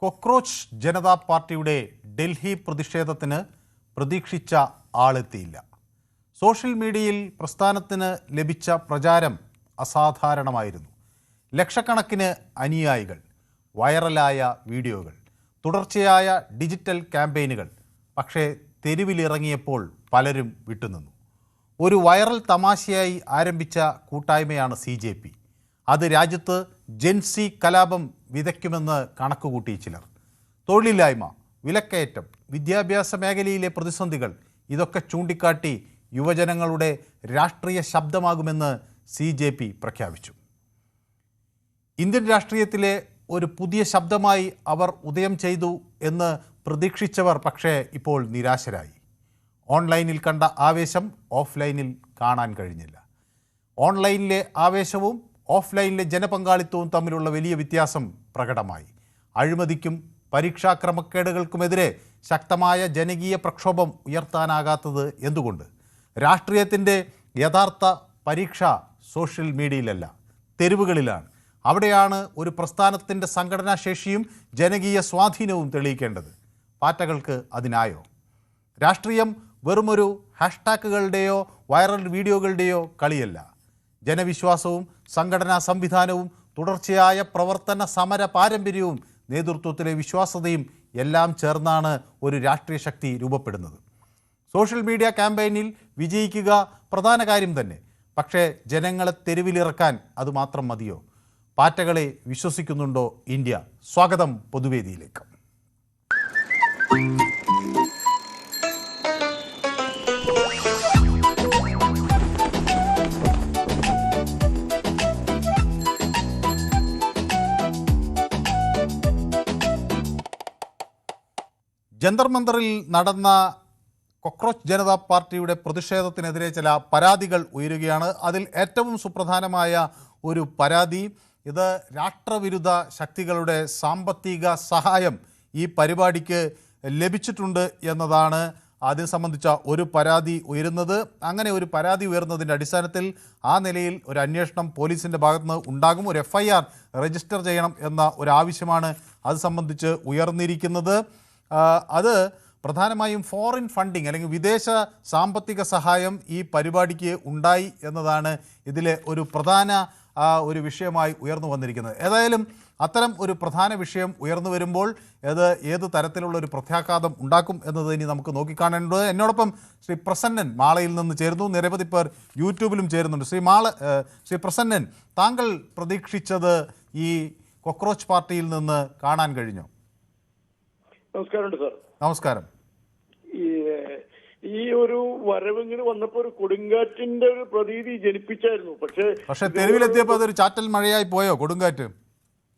Cockroach Janata പാർട്ടിയുടെ ഡൽഹി പ്രതിഷേധത്തിന് പ്രതീക്ഷിച്ച ആളെത്തിയില്ല. സോഷ്യൽ മീഡിയയിൽ പ്രസ്ഥാനത്തിന് ലഭിച്ച പ്രചാരം അസാധാരണമായിരുന്നു. ലക്ഷക്കണക്കിന് അനുയായികൾ, വൈറലായ വീഡിയോകൾ, തുടർച്ചയായ ഡിജിറ്റൽ ക്യാമ്പയിനുകൾ. പക്ഷേ തെരുവിലിറങ്ങിയപ്പോൾ പലരും വിട്ടുനിന്നു. ഒരു വൈറൽ തമാശയായി ആരംഭിച്ച കൂട്ടായ്മയാണ് CJP. അത് രാജ്യത്ത് ജെൻസി കലാപം വിതയ്ക്കുമെന്ന് കണക്കുകൂട്ടി ചിലർ. തൊഴിലില്ലായ്മ, വിലക്കയറ്റം, വിദ്യാഭ്യാസ മേഖലയിലെ പ്രതിസന്ധികൾ ഇതൊക്കെ ചൂണ്ടിക്കാട്ടി യുവജനങ്ങളുടെ രാഷ്ട്രീയ ശബ്ദമാകുമെന്ന് CJP പ്രഖ്യാപിച്ചു. ഇന്ത്യൻ രാഷ്ട്രീയത്തിലെ ഒരു പുതിയ ശബ്ദമായി അവർ ഉദയം ചെയ്തു എന്ന് പ്രതീക്ഷിച്ചവർ പക്ഷേ ഇപ്പോൾ നിരാശരായി. ഓൺലൈനിൽ കണ്ട ആവേശം ഓഫ്ലൈനിൽ കാണാൻ കഴിഞ്ഞില്ല. ഓൺലൈനിലെ ആവേശവും ഓഫ്ലൈനിലെ ജനപങ്കാളിത്തവും തമ്മിലുള്ള വലിയ വ്യത്യാസം പ്രകടമായി. അഴിമതിക്കും പരീക്ഷാ ക്രമക്കേടുകൾക്കുമെതിരെ ശക്തമായ ജനകീയ പ്രക്ഷോഭം ഉയർത്താനാകാത്തത് എന്തുകൊണ്ട്? രാഷ്ട്രീയത്തിൻ്റെ യഥാർത്ഥ പരീക്ഷ സോഷ്യൽ മീഡിയയിലല്ല, തെരുവുകളിലാണ്. അവിടെയാണ് ഒരു പ്രസ്ഥാനത്തിൻ്റെ സംഘടനാശേഷിയും ജനകീയ സ്വാധീനവും തെളിയിക്കേണ്ടത്. പാറ്റകൾക്ക് അതിനായോ? രാഷ്ട്രീയം വെറുമൊരു ഹാഷ്ടാഗുകളുടെയോ വൈറൽ വീഡിയോകളുടെയോ കളിയല്ല. ജനവിശ്വാസവും സംഘടനാ സംവിധാനവും തുടർച്ചയായ പ്രവർത്തന സമര പാരമ്പര്യവും നേതൃത്വത്തിലെ വിശ്വാസ്യതയും എല്ലാം ചേർന്നാണ് ഒരു രാഷ്ട്രീയ ശക്തി രൂപപ്പെടുന്നത്. സോഷ്യൽ മീഡിയ ക്യാമ്പയിനിൽ വിജയിക്കുക പ്രധാന കാര്യം തന്നെ. പക്ഷേ ജനങ്ങളെ തെരുവിലിറക്കാൻ അതുമാത്രം മതിയോ? പാറ്റകളെ വിശ്വസിക്കുന്നുണ്ടോ ഇന്ത്യ? സ്വാഗതം പൊതുവേദിയിലേക്ക്. ജന്തർ മന്ദറിൽ നടന്ന കോക്രോച്ച് ജനതാ പാർട്ടിയുടെ പ്രതിഷേധത്തിനെതിരെ ചില പരാതികൾ ഉയരുകയാണ്. അതിൽ ഏറ്റവും സുപ്രധാനമായ ഒരു പരാതി, ഇത് രാഷ്ട്രവിരുദ്ധ ശക്തികളുടെ സാമ്പത്തിക സഹായം ഈ പരിപാടിക്ക് ലഭിച്ചിട്ടുണ്ട് എന്നതാണ്. അതിനെ സംബന്ധിച്ച ഒരു പരാതി ഉയരുന്നത്. അങ്ങനെ ഒരു പരാതി ഉയർന്നതിൻ്റെ അടിസ്ഥാനത്തിൽ ആ നിലയിൽ ഒരു അന്വേഷണം പോലീസിൻ്റെ ഭാഗത്തുനിന്ന് ഉണ്ടാകും. ഒരു FIR രജിസ്റ്റർ ചെയ്യണം എന്ന ഒരു ആവശ്യമാണ് അത് സംബന്ധിച്ച് ഉയർന്നിരിക്കുന്നത്. അത് പ്രധാനമായും ഫോറിൻ ഫണ്ടിങ് അല്ലെങ്കിൽ വിദേശ സാമ്പത്തിക സഹായം ഈ പരിപാടിക്ക് ഉണ്ടായി എന്നതാണ് ഇതിലെ ഒരു പ്രധാന ഒരു വിഷയമായി ഉയർന്നു വന്നിരിക്കുന്നത്. ഏതായാലും അത്തരം ഒരു പ്രധാന വിഷയം ഉയർന്നു വരുമ്പോൾ അത് ഏത് തരത്തിലുള്ള ഒരു പ്രത്യാഘാതം ഉണ്ടാക്കും എന്നത് ഇനി നമുക്ക് നോക്കിക്കാണേണ്ടത്. എന്നോടൊപ്പം ശ്രീ പ്രസന്നൻ മാളയിൽ നിന്ന് ചേരുന്നു. നിരവധി പേർ യൂട്യൂബിലും ചേരുന്നുണ്ട്. ശ്രീ പ്രസന്നൻ, താങ്കൾ പ്രതീക്ഷിച്ചത് ഈ കോക്രോച്ച് പാർട്ടിയിൽ നിന്ന് കാണാൻ കഴിഞ്ഞോ? നമസ്കാരമുണ്ട് സാർ. നമസ്കാരം. ഈ ഒരു വരവ് ഇങ്ങനെ വന്നപ്പോ ഒരു കൊടുങ്കാറ്റിന്റെ ഒരു പ്രതീതി ജനിപ്പിച്ചായിരുന്നു. പക്ഷേ തെരുവിലെത്തിയപ്പോ അതൊരു ചാറ്റൽ മഴയായി പോയോ കൊടുങ്കാറ്റ്?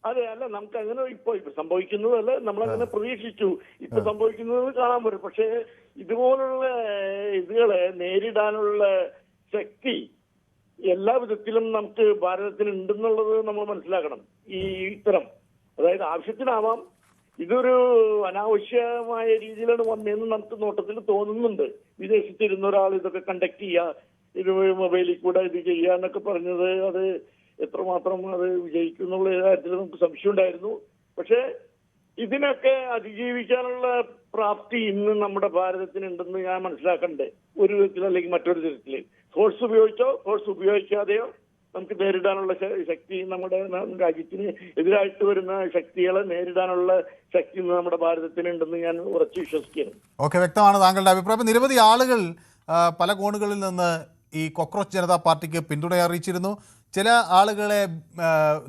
അതെ, അല്ല, നമുക്ക് അങ്ങനെ ഇപ്പൊ സംഭവിക്കുന്നതല്ല, നമ്മളങ്ങനെ പ്രതീക്ഷിച്ചു. ഇപ്പൊ സംഭവിക്കുന്നത് കാണാൻ പറ്റും. പക്ഷേ ഇതുപോലുള്ള ഇതുകളെ നേരിടാനുള്ള ശക്തി എല്ലാ വിധത്തിലും നമുക്ക് ഭാരതത്തിന് ഉണ്ടെന്നുള്ളത് നമ്മൾ മനസ്സിലാക്കണം. ഇത്തരം അതായത് ആവശ്യത്തിനാവാം, ഇതൊരു അനാവശ്യമായ രീതിയിലാണ് വന്നതെന്ന് നമുക്ക് നോട്ടത്തിൽ തോന്നുന്നുണ്ട്. വിദേശത്തിരുന്ന ഒരാൾ ഇതൊക്കെ കണ്ടക്ട് ചെയ്യുക, ഇത് മൊബൈലിൽ കൂടെ ഇത് ചെയ്യുക എന്നൊക്കെ പറഞ്ഞത് അത് എത്രമാത്രം അത് വിജയിക്കും എന്നുള്ള കാര്യത്തിൽ നമുക്ക് സംശയം ഉണ്ടായിരുന്നു. പക്ഷേ ഇതിനൊക്കെ അതിജീവിക്കാനുള്ള പ്രാപ്തി ഇന്ന് നമ്മുടെ ഭാരതത്തിനുണ്ടെന്ന് ഞാൻ മനസ്സിലാക്കണ്ടേ. ഒരു വിധത്തിൽ അല്ലെങ്കിൽ മറ്റൊരു തരത്തില് ഫോഴ്സ് ഉപയോഗിച്ചോ ഫോഴ്സ് ഉപയോഗിക്കാതെയോ നമുക്ക് നേരിടാനുള്ള ശക്തി, നമ്മുടെ രാജ്യത്തിന് എതിരായിട്ട് വരുന്ന ശക്തികളെ നേരിടാനുള്ള ശക്തി നമ്മുടെ ഭാരതത്തിനുണ്ടെന്ന് ഞാൻ ഉറച്ചു വിശ്വസിക്കുന്നു. ഓക്കെ, വ്യക്തമാണ് താങ്കളുടെ അഭിപ്രായം. നിരവധി ആളുകൾ പല കോണുകളിൽ നിന്ന് ഈ കോക്രോച്ച് ജനതാ പാർട്ടിക്ക് പിന്തുണ അറിയിച്ചിരുന്നു. ചില ആളുകളെ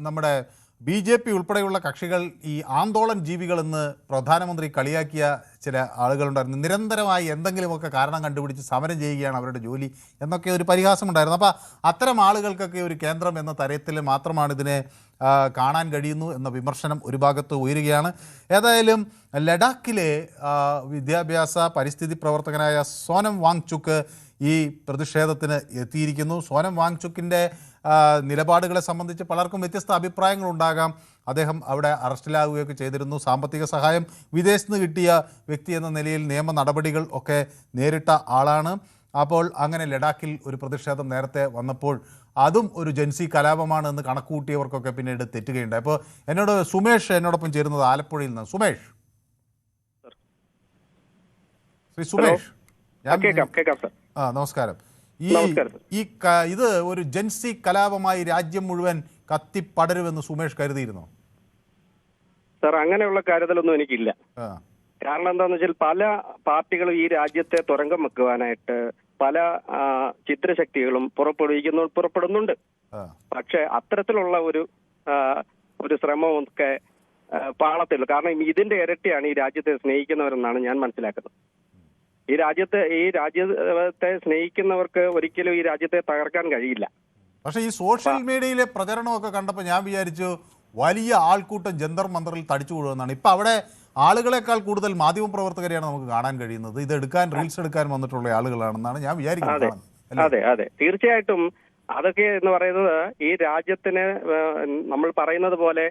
നമ്മുടെ BJP ഉൾപ്പെടെയുള്ള കക്ഷികൾ ഈ ആന്തോളൻ ജീവികളെന്ന് പ്രധാനമന്ത്രി കളിയാക്കിയ ചില ആളുകളുണ്ടായിരുന്നു. നിരന്തരമായി എന്തെങ്കിലുമൊക്കെ കാരണം കണ്ടുപിടിച്ച് സമരം ചെയ്യുകയാണ് അവരുടെ ജോലി എന്നൊക്കെ ഒരു പരിഹാസം ഉണ്ടായിരുന്നു. അപ്പോൾ അത്തരം ആളുകൾക്കൊക്കെ ഒരു കേന്ദ്രം എന്ന തരത്തിൽ മാത്രമാണ് ഇതിനെ കാണാൻ കഴിയുന്നു എന്ന വിമർശനം ഒരു ഭാഗത്ത് ഉയരുകയാണ്. ഏതായാലും ലഡാക്കിലെ വിദ്യാഭ്യാസ പരിസ്ഥിതി പ്രവർത്തകനായ സോനം വാങ്ചുക്ക് ഈ പ്രതിഷേധത്തിന് എത്തിയിരിക്കുന്നു. സോനം വാങ്ചുക്കിൻ്റെ നിലപാടുകളെ സംബന്ധിച്ച് പലർക്കും വ്യത്യസ്ത അഭിപ്രായങ്ങളുണ്ടാകാം. അദ്ദേഹം അവിടെ അറസ്റ്റിലാവുകയൊക്കെ ചെയ്തിരുന്നു. സാമ്പത്തിക സഹായം വിദേശത്ത് നിന്ന് കിട്ടിയ വ്യക്തി എന്ന നിലയിൽ നിയമ നടപടികൾ ഒക്കെ നേരിട്ട ആളാണ്. അപ്പോൾ അങ്ങനെ ലഡാക്കിൽ ഒരു പ്രതിഷേധം നേരത്തെ വന്നപ്പോൾ അതും ഒരു ജൻസി കലാപമാണ് എന്ന് കണക്കുകൂട്ടിയവർക്കൊക്കെ പിന്നീട് തെറ്റുകയുണ്ടായി. അപ്പോൾ എന്നോട് സുമേഷ് എന്നോടൊപ്പം ചേരുന്നത് ആലപ്പുഴയിൽ നിന്ന്. സുമേഷ്, ശ്രീ സുമേഷ്, കേൾക്കാം സർ. നമസ്കാരം. നമസ്കാരം. ഇത് ഒരു ജൻസി കലാപമായി രാജ്യം മുഴുവൻ കത്തിപ്പടരുമെന്ന് സുമേഷ് കരുതിയിരുന്നോ? സർ, അങ്ങനെയുള്ള കരുതലൊന്നും എനിക്കില്ല. കാരണം എന്താണെന്ന് വെച്ചാൽ പല പാർട്ടികളും ഈ രാജ്യത്തെ തുരങ്കം വെക്കുവാനായിട്ട് പല ചിത്രശക്തികളും പുറപ്പെടുന്നുണ്ട്. പക്ഷെ അത്തരത്തിലുള്ള ഒരു ശ്രമമൊക്കെ പാളത്തില്ല. കാരണം ഇതിന്റെ ഇരട്ടിയാണ് ഈ രാജ്യത്തെ സ്നേഹിക്കുന്നവരെന്നാണ് ഞാൻ മനസ്സിലാക്കുന്നത്. ഈ രാജ്യത്തെ സ്നേഹിക്കുന്നവർക്ക് ഒരിക്കലും ഈ രാജ്യത്തെ തകർക്കാൻ കഴിയില്ല. പക്ഷെ ഈ സോഷ്യൽ മീഡിയയിലെ പ്രചരണമൊക്കെ കണ്ടപ്പോൾ ഞാൻ വിചാരിച്ചു വലിയ ആൾക്കൂട്ടം ജന്തർ മന്ദറിൽ തടിച്ചു കൂടുമെന്നാണ്. ഇപ്പൊ അവിടെ ആളുകളെക്കാൾ കൂടുതൽ മാധ്യമപ്രവർത്തകരെയാണ് നമുക്ക് കാണാൻ കഴിയുന്നത്. ഇത് എടുക്കാൻ, റീൽസ് എടുക്കാൻ വന്നിട്ടുള്ള ആളുകളാണെന്നാണ് ഞാൻ വിചാരിക്കുന്നത്. അതെ, തീർച്ചയായിട്ടും. അതൊക്കെ എന്ന് പറയുന്നത് ഈ രാജ്യത്തിന് നമ്മൾ പറയുന്നത് പോലെ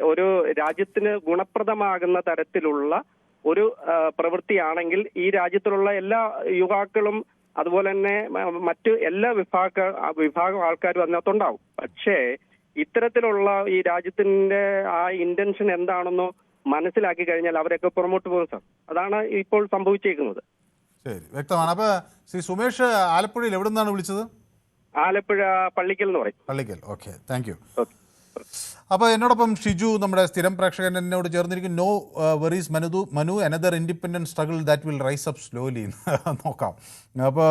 ഒരു രാജ്യത്തിന് ഗുണപ്രദമാകുന്ന തരത്തിലുള്ള ഒരു പ്രവൃത്തിയാണെങ്കിൽ ഈ രാജ്യത്തിലുള്ള എല്ലാ യുവാക്കളും അതുപോലെ തന്നെ മറ്റു എല്ലാ വിഭാഗം ആൾക്കാരും അതിനകത്തുണ്ടാവും. പക്ഷേ ഇത്തരത്തിലുള്ള ഈ രാജ്യത്തിന്റെ ആ ഇന്റൻഷൻ എന്താണെന്നോ മനസ്സിലാക്കി കഴിഞ്ഞാൽ അവരൊക്കെ പുറമോട്ട് പോകും സാർ. അതാണ് ഇപ്പോൾ സംഭവിച്ചേക്കുന്നത്. ശരി, വ്യക്തമാണ്. അപ്പൊ ശ്രീ സുമേഷ് ആലപ്പുഴയിൽ എവിടെ നിന്നാണ് വിളിച്ചത്? ആലപ്പുഴ പള്ളിക്കൽ എന്ന് പറയും. പള്ളിക്കൽ. Okay, thank you. അപ്പോൾ എന്നോടൊപ്പം ഷിജു, നമ്മുടെ സ്ഥിരം പ്രേക്ഷകൻ, എന്നോട് ചേർന്നിരിക്കും. No worries Manu, another independent struggle that will rise up slowly. നോക്കാം. അപ്പോൾ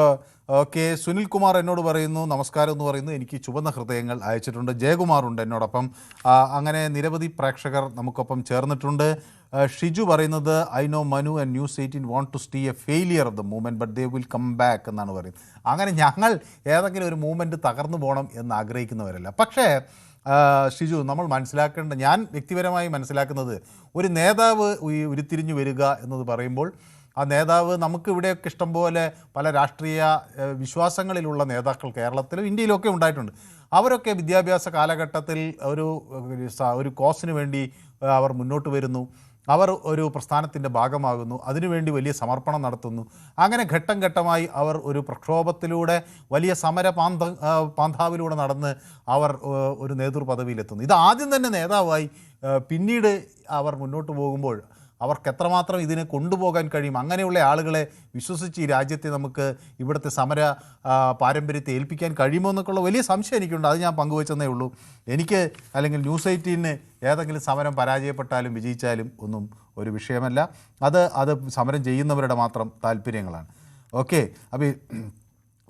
ഓക്കെ, സുനിൽ കുമാർ എന്നോട് പറയുന്നു നമസ്കാരം എന്ന് പറയുന്നു. എനിക്ക് ചുവന്ന ഹൃദയങ്ങൾ അയച്ചിട്ടുണ്ട്. ജയകുമാറുണ്ട് എന്നോടൊപ്പം. അങ്ങനെ നിരവധി പ്രേക്ഷകർ നമുക്കൊപ്പം ചേർന്നിട്ടുണ്ട്. ഷിജു പറയുന്നത് I know Manu and news 18 want to see a failure of the movement but they will come back എന്നാണ് പറയുന്നത്. അങ്ങനെ ഞങ്ങൾ ഏതെങ്കിലും ഒരു മൂവ്മെൻറ്റ് തകർന്നു പോകണം എന്ന് ആഗ്രഹിക്കുന്നവരല്ല. പക്ഷേ ഷിജു, നമ്മൾ മനസ്സിലാക്കേണ്ട, ഞാൻ വ്യക്തിപരമായി മനസ്സിലാക്കുന്നത്, ഒരു നേതാവ് ഉരുത്തിരിഞ്ഞു വരിക എന്നത് പറയുമ്പോൾ ആ നേതാവ്, നമുക്ക് ഇവിടെയൊക്കെ ഇഷ്ടംപോലെ പല രാഷ്ട്രീയ വിശ്വാസങ്ങളിലുള്ള നേതാക്കൾ കേരളത്തിലും ഇന്ത്യയിലൊക്കെ ഉണ്ടായിട്ടുണ്ട്. അവരൊക്കെ വിദ്യാഭ്യാസ കാലഘട്ടത്തിൽ ഒരു കോസിന് വേണ്ടി അവർ മുന്നോട്ട് വരുന്നു, അവർ ഒരു പ്രസ്ഥാനത്തിൻ്റെ ഭാഗമാകുന്നു, അതിനുവേണ്ടി വലിയ സമർപ്പണം നടത്തുന്നു. അങ്ങനെ ഘട്ടം ഘട്ടമായി അവർ ഒരു പ്രക്ഷോഭത്തിലൂടെ, വലിയ പാന്താവിലൂടെ നടന്ന് അവർ ഒരു നേതൃപദവിയിലെത്തുന്നു. ഇത് ആദ്യം തന്നെ നേതാവായി പിന്നീട് അവർ മുന്നോട്ട് പോകുമ്പോൾ അവർക്ക് എത്രമാത്രം ഇതിനെ കൊണ്ടുപോകാൻ കഴിയും? അങ്ങനെയുള്ള ആളുകളെ വിശ്വസിച്ച് ഈ രാജ്യത്തെ നമുക്ക് ഇവിടുത്തെ സമര പാരമ്പര്യത്തെ ഏൽപ്പിക്കാൻ കഴിയുമോ എന്നൊക്കെയുള്ള വലിയ സംശയം എനിക്കുണ്ട്. അത് ഞാൻ പങ്കുവച്ചെന്നേ ഉള്ളൂ. എനിക്ക് അല്ലെങ്കിൽ ന്യൂസ് 18 ഏതെങ്കിലും സമരം പരാജയപ്പെട്ടാലും വിജയിച്ചാലും ഒന്നും ഒരു വിഷയമല്ല. അത് സമരം ചെയ്യുന്നവരുടെ മാത്രം താല്പര്യങ്ങളാണ്. ഓക്കെ, അപ്പോൾ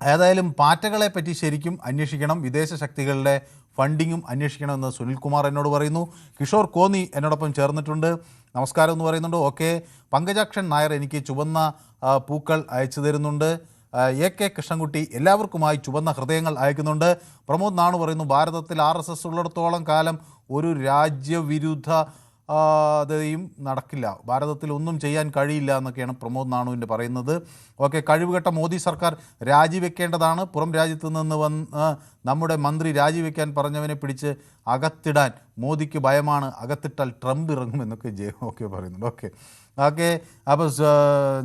ഏതായാലും പാറ്റകളെ പറ്റി ശരിക്കും അന്വേഷിക്കണം, വിദേശ ശക്തികളുടെ ഫണ്ടിങ്ങും അന്വേഷിക്കണമെന്ന് സുനിൽകുമാർ എന്നോട് പറയുന്നു. കിഷോർ കോന്നി എന്നോടൊപ്പം ചേർന്നിട്ടുണ്ട്. നമസ്കാരം എന്ന് പറയുന്നുണ്ട്. ഓക്കെ, പങ്കജാക്ഷൻ നായർ എനിക്ക് ചുവന്ന പൂക്കൾ അയച്ചു തരുന്നുണ്ട്. AK കൃഷ്ണൻകുട്ടി എല്ലാവർക്കുമായി ചുവന്ന ഹൃദയങ്ങൾ അയക്കുന്നുണ്ട്. പ്രമോദ് നാണു പറയുന്നു ഭാരതത്തിൽ RSS ഉള്ളിടത്തോളം കാലം ഒരു രാജ്യവിരുദ്ധതയും നടക്കില്ല, ഭാരതത്തിൽ ഒന്നും ചെയ്യാൻ കഴിയില്ല എന്നൊക്കെയാണ് പ്രമോദ് നാണുവിൻ്റെ പറയുന്നത്. ഓക്കെ, കഴിവുകെട്ട മോദി സർക്കാർ രാജിവെക്കേണ്ടതാണ്. പുറം രാജ്യത്ത് നിന്ന് വന്ന് നമ്മുടെ മന്ത്രി രാജിവെക്കാൻ പറഞ്ഞവനെ പിടിച്ച് അകത്തിടാൻ മോദിക്ക് ഭയമാണ്, അകത്തിട്ടാൽ ട്രംപ് ഇറങ്ങുമെന്നൊക്കെ ഓക്കെ പറയുന്നുണ്ട്. ഓക്കെ, അപ്പോൾ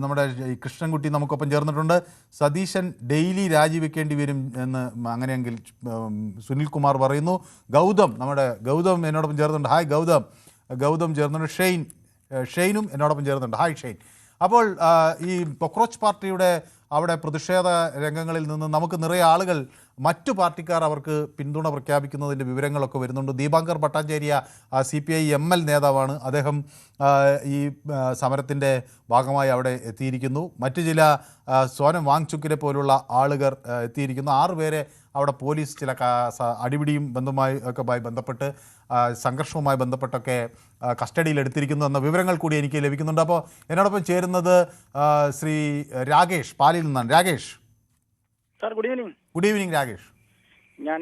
നമ്മുടെ കൃഷ്ണൻകുട്ടി നമുക്കൊപ്പം ചേർന്നിട്ടുണ്ട്. സതീശൻ ഡെയിലി രാജിവെക്കേണ്ടി വരും എന്ന് അങ്ങനെയെങ്കിൽ സുനിൽകുമാർ പറയുന്നു. നമ്മുടെ ഗൗതം എന്നോടൊപ്പം ചേർന്നുണ്ട്. ഹായ് ഗൗതം ചേർന്നുണ്ട്. ഷെയ്നും എന്നോടൊപ്പം ചേർന്നുണ്ട്. Hi Shane. അപ്പോൾ ഈ കോക്രോച്ച് പാർട്ടിയുടെ അവിടെ പ്രതിഷേധ രംഗങ്ങളിൽ നിന്ന് നമുക്ക് നിറയെ ആളുകൾ, മറ്റു പാർട്ടിക്കാർ അവർക്ക് പിന്തുണ പ്രഖ്യാപിക്കുന്നതിൻ്റെ വിവരങ്ങളൊക്കെ വരുന്നുണ്ട്. ദീപാങ്കർ ഭട്ടാചാര്യ CPI ML നേതാവാണ്. അദ്ദേഹം ഈ സമരത്തിൻ്റെ ഭാഗമായി അവിടെ എത്തിയിരിക്കുന്നു. മറ്റു ചില സോനം വാങ്ചുക്കിനെ പോലുള്ള ആളുകൾ എത്തിയിരിക്കുന്നു. 6 പേരെ അവിടെ പോലീസ് ചില അടിപിടിയും ബന്ധപ്പെട്ട് സംഘർഷവുമായി ബന്ധപ്പെട്ടൊക്കെ കസ്റ്റഡിയിലെടുത്തിരിക്കുന്നു എന്ന വിവരങ്ങൾ കൂടി എനിക്ക് ലഭിക്കുന്നുണ്ട്. അപ്പോൾ എന്നോടൊപ്പം ചേരുന്നത് ശ്രീ രാകേഷ് പാലിൽ നിന്നാണ്. Rakesh sir, good evening. Good evening Rakesh. ഞാൻ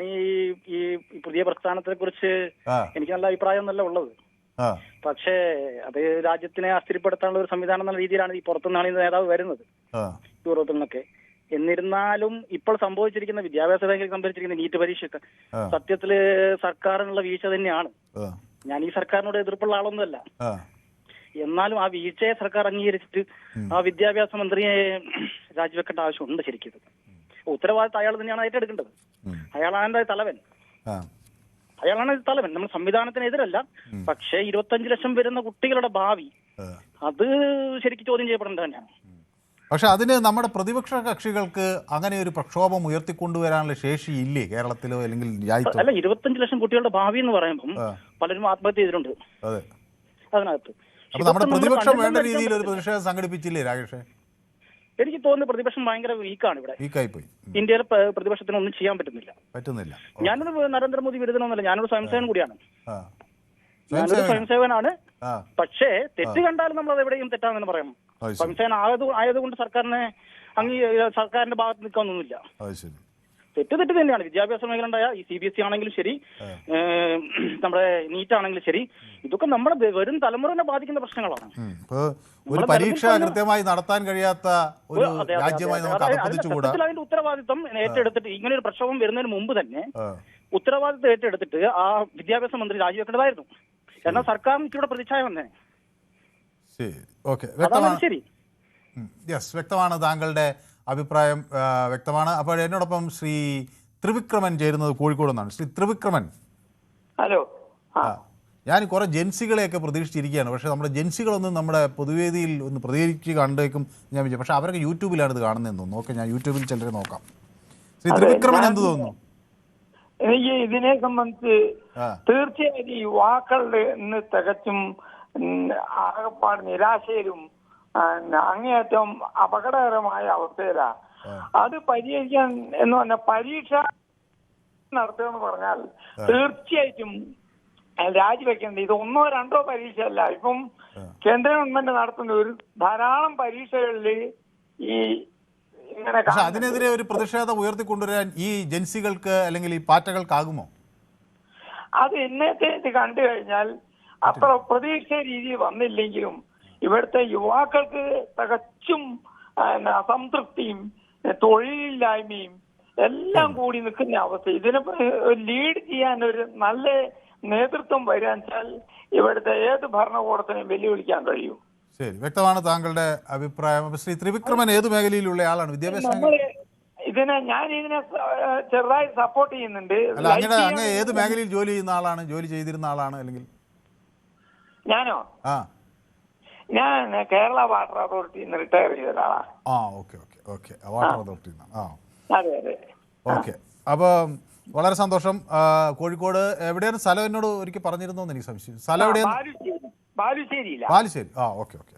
ഈ പുതിയ പ്രസ്ഥാനത്തെ കുറിച്ച് എനിക്ക് നല്ല അഭിപ്രായം ഒന്നല്ല ഉള്ളത്. പക്ഷേ അത് രാജ്യത്തിനെ അസ്ഥിരപ്പെടുത്താനുള്ള ഒരു സംവിധാനം എന്ന രീതിയിലാണ് ഈ പുറത്തുനിന്നാണ് ഈ നേതാവ് വരുന്നത്, യൂറോപ്പിൽ നിന്നൊക്കെ. എന്നിരുന്നാലും ഇപ്പോൾ സംഭവിച്ചിരിക്കുന്ന വിദ്യാഭ്യാസ മേഖലയിൽ സംഭവിച്ചിരിക്കുന്ന നീറ്റ് പരീക്ഷ സത്യത്തില് സർക്കാരിനുള്ള വീഴ്ച തന്നെയാണ്. ഞാൻ ഈ സർക്കാരിനോട് എതിർപ്പുള്ള ആളൊന്നുമല്ല. എന്നാലും ആ വീഴ്ചയെ സർക്കാർ അംഗീകരിച്ചിട്ട് ആ വിദ്യാഭ്യാസ മന്ത്രിയെ രാജിവെക്കേണ്ട ആവശ്യമുണ്ട് ശരിക്കും. ഉത്തരവാദിത്തം അയാൾ തന്നെയാണ് ഏറ്റെടുക്കേണ്ടത്. അയാളാണ് തലവൻ. അയാളാണ് തലവൻ. നമ്മൾ സംവിധാനത്തിനെതിരല്ല, പക്ഷേ 25 ലക്ഷം വരുന്ന കുട്ടികളുടെ ഭാവി അത് ശരിക്കും ചോദ്യം ചെയ്യപ്പെടേണ്ടത് തന്നെയാണ്. പക്ഷെ അതിന് നമ്മുടെ പ്രതിപക്ഷ കക്ഷികൾക്ക് അങ്ങനെ ഒരു പ്രക്ഷോഭം ഉയർത്തിക്കൊണ്ടുവരാനുള്ള ശേഷി ഇല്ലേ കേരളത്തിലോ അല്ലെങ്കിൽ രാജ്യത്തോ? അല്ല, 25 ലക്ഷം കുട്ടികളുടെ ഭാവി എന്ന് പറയുമ്പം പലരും ആത്മഹത്യ ചെയ്തിട്ടുണ്ട് അതിനകത്ത്. അപ്പൊ നമ്മുടെ പ്രതിപക്ഷം വേണ്ട രീതിയിൽ ഒരു പ്രതിഷേധം സംഘടിപ്പിച്ചില്ലേ രാകേഷേ? എനിക്ക് തോന്നുന്നു പ്രതിപക്ഷം ഭയങ്കര വീക്കാണ് ഇവിടെ. വീക്കായി പോയി. ഇന്ത്യയിലെ പ്രതിപക്ഷത്തിന് ഒന്നും ചെയ്യാൻ പറ്റുന്നില്ല. ഞാനൊരു നരേന്ദ്രമോദി വിരുദ്ധനൊന്നുമല്ല, ഞാനൊരു സ്വയംസേവൻ കൂടിയാണ്. ഞാനൊരു സ്വയംസേവനാണ്. പക്ഷേ തെറ്റ് കണ്ടാലും നമ്മൾ അത് എവിടെയും തെറ്റാണെന്ന് പറയാം. സ്വയംസേവൻ ആയതുകൊണ്ട് സർക്കാരിന്റെ ഭാഗത്ത് നിൽക്കാനൊന്നുമില്ല. തെറ്റ് തന്നെയാണ്. വിദ്യാഭ്യാസ മേഖല ഉണ്ടായ ഈ CBSE ആണെങ്കിലും ശരി, നമ്മുടെ നീറ്റ് ആണെങ്കിലും ശരി, ഇതൊക്കെ നമ്മുടെ വരും തലമുറനെ ബാധിക്കുന്ന പ്രശ്നങ്ങളാണ്. ഒരു പരീക്ഷ കൃത്യമായി നടത്താൻ കഴിയാത്ത ഒരു രാജ്യമായി നമുക്ക് അധഃപതിച്ചുകൂടാ. അതിന്റെ ഉത്തരവാദിത്വം ഏറ്റെടുത്തിട്ട് ഇങ്ങനെ ഒരു പ്രക്ഷോഭം വരുന്നതിന് മുമ്പ് തന്നെ ഉത്തരവാദിത്വം ഏറ്റെടുത്തിട്ട് ആ വിദ്യാഭ്യാസ മന്ത്രി രാജിവെക്കേണ്ടതായിരുന്നു. എന്നാൽ സർക്കാരിന് ഇവിടെ പ്രതിച്ഛായ വന്നേ. ശരി, വ്യക്തമാണ്. താങ്കളുടെ അഭിപ്രായം വ്യക്തമാണ്. അപ്പോൾ എന്നോടൊപ്പം ശ്രീ ത്രിവിക്രമൻ ചേരുന്നത് കോഴിക്കോട് നിന്നാണ്. ശ്രീ ത്രിവിക്രമൻ, ഹലോ. ഞാൻ കുറെ ജൻസികളെയൊക്കെ പ്രതീക്ഷിച്ചിരിക്കുകയാണ്. പക്ഷേ നമ്മുടെ ജൻസികളൊന്നും നമ്മുടെ പൊതുവേദിയിൽ ഒന്ന് പ്രതികരിച്ച് കണ്ടേക്കും ഞാൻ വിചാരിച്ചു. പക്ഷേ അവരൊക്കെ യൂട്യൂബിലാണ് ഇത് കാണുന്നതെന്ന് തോന്നുന്നു. ഓക്കെ, ഞാൻ യൂട്യൂബിൽ ചിലരെ നോക്കാം. ശ്രീ ത്രിവിക്രമൻ എന്ത് തോന്നുന്നു? എനിക്ക് ഇതിനെ സംബന്ധിച്ച് തീർച്ചയായും യുവാക്കളുടെ ഇന്ന് തികച്ചും ആകപ്പാട് നിരാശയിലും അങ്ങേയറ്റം അപകടകരമായ അവസ്ഥയിലാണ്. അത് പരിഹരിക്കാൻ എന്ന് പറഞ്ഞാൽ പരീക്ഷ നടത്തുക എന്ന് പറഞ്ഞാൽ തീർച്ചയായിട്ടും രാജിവെക്കേണ്ടത്. ഇത് 1 or 2 പരീക്ഷയല്ല. ഇപ്പം കേന്ദ്ര ഗവൺമെന്റ് നടത്തുന്ന ഒരു ധാരാളം പരീക്ഷകളിൽ ഈ ഇങ്ങനെ അതിനെതിരെ ഒരു പ്രതിഷേധം ഉയർത്തിക്കൊണ്ടുവരാൻ ഈ ജൻസികൾക്ക് അല്ലെങ്കിൽ ഈ പാറ്റകൾക്കാകുമോ? അത് ഇന്നത്തെ ഇത് കണ്ടു കഴിഞ്ഞാൽ അത്ര പ്രതീക്ഷ രീതി വന്നില്ലെങ്കിലും ഇവിടുത്തെ യുവാക്കൾക്ക് തികച്ചും അസംതൃപ്തിയും തൊഴിലില്ലായ്മയും എല്ലാം കൂടി നിൽക്കുന്ന അവസ്ഥ. ഇതിനെ ലീഡ് ചെയ്യാൻ ഒരു നല്ല നേതൃത്വം വരാൻ വെച്ചാൽ ഇവിടുത്തെ ഏത് ഭരണകൂടത്തിനെയും വെല്ലുവിളിക്കാൻ കഴിയും. ശരി, വ്യക്തമാണ് താങ്കളുടെ അഭിപ്രായം. ശ്രീ ത്രിവിക്രമൻ ഏത് മേഖലയിലുള്ള ആളാണ്? വിദ്യാഭ്യാസ ഇതിനെ ചെറുതായി സപ്പോർട്ട് ചെയ്യുന്നുണ്ട്. അല്ല, അങ്ങനെ ഏത് മേഖലയിൽ ജോലി ചെയ്യുന്ന ആളാണ്? ജോലി ചെയ്തിരുന്ന ആളാണ് അല്ലെങ്കിൽ? ഞാനോ? ഞാൻ കേരള വാട്ടർ അതോറിറ്റിയിൽ നിന്ന് റിട്ടയർ ചെയ്ത ഒരാളാണ്. Water authority. അതെ അതെ. ഓക്കെ, അപ്പോൾ വളരെ സന്തോഷം. കോഴിക്കോട് എവിടെയാണ് സ്ഥലം? എന്നോട് ഒരിക്കൽ പറഞ്ഞിരുന്നോ എനിക്ക് സംശയം. സ്ഥലം എവിടെയാണ്? ബാലുശ്ശേരി.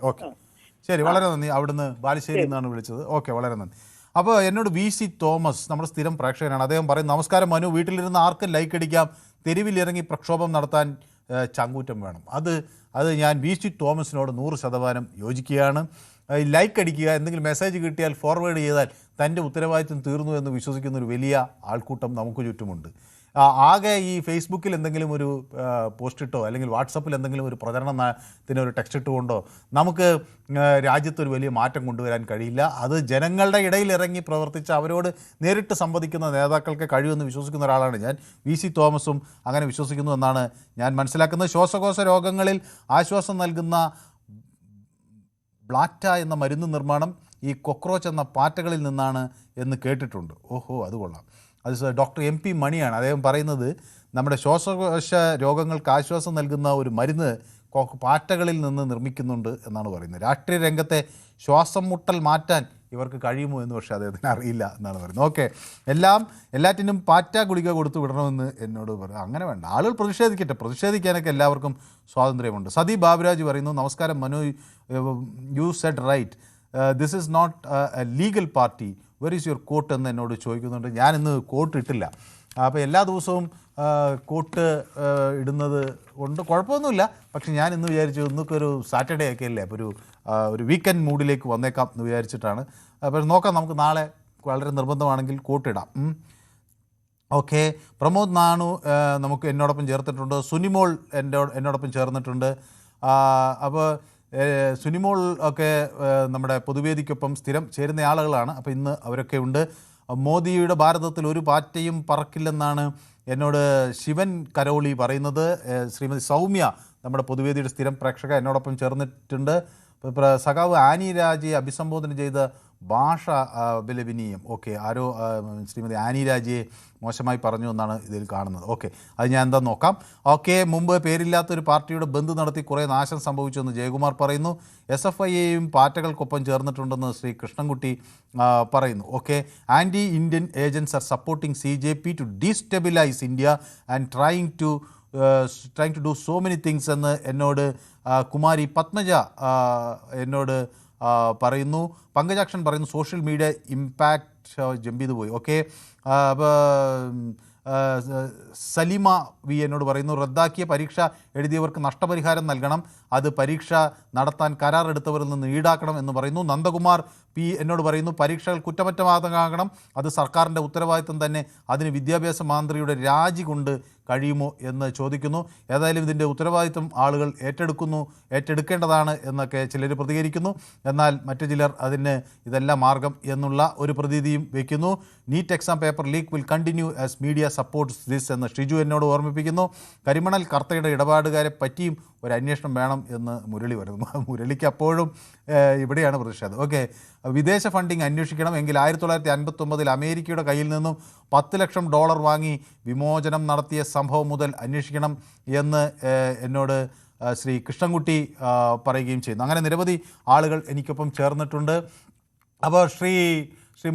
ഓക്കെ. ശരി, വളരെ നന്ദി. അവിടുന്ന് ബാലുശ്ശേരി എന്നാണ് വിളിച്ചത്. ഓക്കെ, വളരെ നന്ദി. അപ്പോൾ എന്നോട് VC തോമസ്, നമ്മുടെ സ്ഥിരം പ്രേക്ഷകനാണ്, അദ്ദേഹം പറയും, നമസ്കാരം മനു, വീട്ടിലിരുന്ന് ആർക്കും ലൈക്ക് അടിക്കാം, തെരുവിലിറങ്ങി പ്രക്ഷോഭം നടത്താൻ ചങ്കൂറ്റം വേണം. അത് ഞാൻ VC തോമസിനോട് 100% യോജിക്കുകയാണ്. ലൈക്ക് അടിക്കുക, എന്തെങ്കിലും മെസ്സേജ് കിട്ടിയാൽ ഫോർവേഡ് ചെയ്താൽ തൻ്റെ ഉത്തരവാദിത്വം തീർന്നു എന്ന് വിശ്വസിക്കുന്ന ഒരു വലിയ ആൾക്കൂട്ടം നമുക്ക് ചുറ്റുമുണ്ട്. ആകെ ഈ ഫേസ്ബുക്കിൽ എന്തെങ്കിലും ഒരു പോസ്റ്റ് ഇട്ടോ അല്ലെങ്കിൽ വാട്സപ്പിൽ എന്തെങ്കിലും ഒരു പ്രചരണത്തിനൊരു ടെക്സ്റ്റ് ഇട്ടുകൊണ്ടോ നമുക്ക് രാജ്യത്തൊരു വലിയ മാറ്റം കൊണ്ടുവരാൻ കഴിയില്ല. അത് ജനങ്ങളുടെ ഇടയിൽ ഇറങ്ങി പ്രവർത്തിച്ച് അവരോട് നേരിട്ട് സംവദിക്കുന്ന നേതാക്കൾക്ക് കഴിയുമെന്ന് വിശ്വസിക്കുന്ന ഒരാളാണ് ഞാൻ. VC തോമസും അങ്ങനെ വിശ്വസിക്കുന്നു എന്നാണ് ഞാൻ മനസ്സിലാക്കുന്നത്. ശ്വാസകോശ രോഗങ്ങളിൽ ആശ്വാസം നൽകുന്ന ബ്ലാറ്റ എന്ന മരുന്ന് നിർമ്മാണം ഈ കൊക്രോച്ച് എന്ന പാറ്റകളിൽ നിന്നാണ് എന്ന് കേട്ടിട്ടുണ്ട്. ഓഹോ, അത് കൊള്ളാം. അത് ഡോക്ടർ MP മണിയാണ്. അദ്ദേഹം പറയുന്നത് നമ്മുടെ ശ്വാസകോശ രോഗങ്ങൾക്ക് ആശ്വാസം നൽകുന്ന ഒരു മരുന്ന് പാറ്റകളിൽ നിന്ന് നിർമ്മിക്കുന്നുണ്ട് എന്നാണ് പറയുന്നത്. രാഷ്ട്രീയ രംഗത്തെ ശ്വാസം മുട്ടൽ മാറ്റാൻ ഇവർക്ക് കഴിയുമോ എന്ന് പക്ഷേ അദ്ദേഹത്തിന് അറിയില്ല എന്നാണ് പറയുന്നത്. ഓക്കെ, എല്ലാറ്റിനും പാറ്റ ഗുളിക കൊടുത്തു വിടണമെന്ന് എന്നോട് പറയും. അങ്ങനെ വേണ്ട, ആളുകൾ പ്രതിഷേധിക്കട്ടെ, പ്രതിഷേധിക്കാനൊക്കെ എല്ലാവർക്കും സ്വാതന്ത്ര്യമുണ്ട്. സതി ബാബുരാജ് പറയുന്നു, നമസ്കാരം Manu, you said right, this is not a legal party, where is your court എന്ന് എന്നോട് ചോദിക്കുന്നുണ്ട്. ഞാനിന്ന് കോട്ട് ഇട്ടില്ല. അപ്പോൾ എല്ലാ ദിവസവും കോട്ട് ഇടുന്നത് കൊണ്ട് കുഴപ്പമൊന്നുമില്ല. പക്ഷെ ഞാൻ ഇന്ന് വിചാരിച്ചു ഇന്നൊക്കെ ഒരു സാറ്റർഡേ ഒക്കെ അല്ലേ, അപ്പോൾ ഒരു വീക്കെൻഡ് മൂഡിലേക്ക് വന്നേക്കാം എന്ന് വിചാരിച്ചിട്ടാണ്. അപ്പോൾ നോക്കാം, നമുക്ക് നാളെ വളരെ നിർബന്ധമാണെങ്കിൽ കോട്ടിടാം. ഓക്കെ, പ്രമോദ് നാണു നമുക്ക് എന്നോടൊപ്പം ചേർത്തിട്ടുണ്ട്. സുനിമോൾ എന്നോടൊപ്പം ചേർന്നിട്ടുണ്ട്. അപ്പോൾ സുനിമോൾ ഒക്കെ നമ്മുടെ പൊതുവേദിക്കൊപ്പം സ്ഥിരം ചേരുന്ന ആളുകളാണ്. അപ്പോൾ ഇന്ന് അവരൊക്കെ ഉണ്ട്. മോദിയുടെ ഭാരതത്തിൽ ഒരു പാറ്റയും പറക്കില്ലെന്നാണ് എന്നോട് ശിവൻ കരോളി പറയുന്നത്. ശ്രീമതി സൗമ്യ നമ്മുടെ പൊതുവേദിയുടെ സ്ഥിരം പ്രേക്ഷക എന്നോടൊപ്പം ചേർന്നിട്ടുണ്ട്. സഖാവ് ആനി രാജയെ അഭിസംബോധന ചെയ്ത ഭാഷ ബലവിനീയം. ഓക്കെ, ആരോ ശ്രീമതി ആനി രാജയെ മോശമായി പറഞ്ഞു എന്നാണ് ഇതിൽ കാണുന്നത്. ഓക്കെ, അത് ഞാൻ എന്താ നോക്കാം. ഓക്കെ, മുമ്പ് പേരില്ലാത്തൊരു പാർട്ടിയുടെ ബന്ദ് നടത്തി കുറേ നാശം സംഭവിച്ചുവെന്ന് ജയകുമാർ പറയുന്നു. SFIയെയും പാറ്റകൾക്കൊപ്പം ചേർന്നിട്ടുണ്ടെന്ന് ശ്രീ കൃഷ്ണൻകുട്ടി പറയുന്നു. Okay, anti Indian agents are supporting CJP to destabilise India and trying to do so many things എന്ന് എന്നോട് കുമാരി പത്മജ എന്നോട് പറയുന്നു. പങ്കജാക്ഷൻ പറയുന്നു സോഷ്യൽ മീഡിയ ഇമ്പാക്റ്റ് ജമ്പ് ചെയ്ത് പോയി. ഓക്കെ, സലീമ വി എന്നോട് പറയുന്നു റദ്ദാക്കിയ പരീക്ഷ എഴുതിയവർക്ക് നഷ്ടപരിഹാരം നൽകണം, അത് പരീക്ഷ നടത്താൻ കരാറെടുത്തവരിൽ നിന്ന് ഈടാക്കണം എന്ന് പറയുന്നു. നന്ദകുമാർ പി എന്നോട് പറയുന്നു പരീക്ഷകൾ കുറ്റമറ്റമാകണം, അത് സർക്കാരിൻ്റെ ഉത്തരവാദിത്വം തന്നെ, അതിന് വിദ്യാഭ്യാസ മന്ത്രിയുടെ രാജി കൊണ്ട് കഴിയുമോ എന്ന് ചോദിക്കുന്നു. ഏതായാലും ഇതിൻ്റെ ഉത്തരവാദിത്വം ആളുകൾ ഏറ്റെടുക്കേണ്ടതാണ് എന്നൊക്കെ ചിലർ പ്രതികരിക്കുന്നു. എന്നാൽ മറ്റു ചിലർ അതിന് ഇതല്ല മാർഗം എന്നുള്ള ഒരു പ്രതീതിയും വയ്ക്കുന്നു. NEET exam paper leak will continue as media supports this എന്ന് ഷിജു എന്നോട് ഓർമ്മിപ്പിക്കുന്നു. കരിമണൽ കർത്തയുടെ ഇടപാടുകാരെ പറ്റിയും ഒരു അന്വേഷണം വേണം എന്ന് മുരളി വരുന്നു. മുരളിക്ക് അപ്പോഴും ഇവിടെയാണ് പ്രതിഷേധം. ഓക്കെ, വിദേശ ഫണ്ടിങ് അന്വേഷിക്കണം എങ്കിൽ 1959 അമേരിക്കയുടെ കയ്യിൽ നിന്നും $10 ലക്ഷം വാങ്ങി വിമോചനം നടത്തിയ സംഭവം മുതൽ അന്വേഷിക്കണം എന്ന് എന്നോട് ശ്രീ കൃഷ്ണൻകുട്ടി പറയുകയും ചെയ്യുന്നു. അങ്ങനെ നിരവധി ആളുകൾ എനിക്കൊപ്പം ചേർന്നിട്ടുണ്ട്. അപ്പോൾ ശ്രീ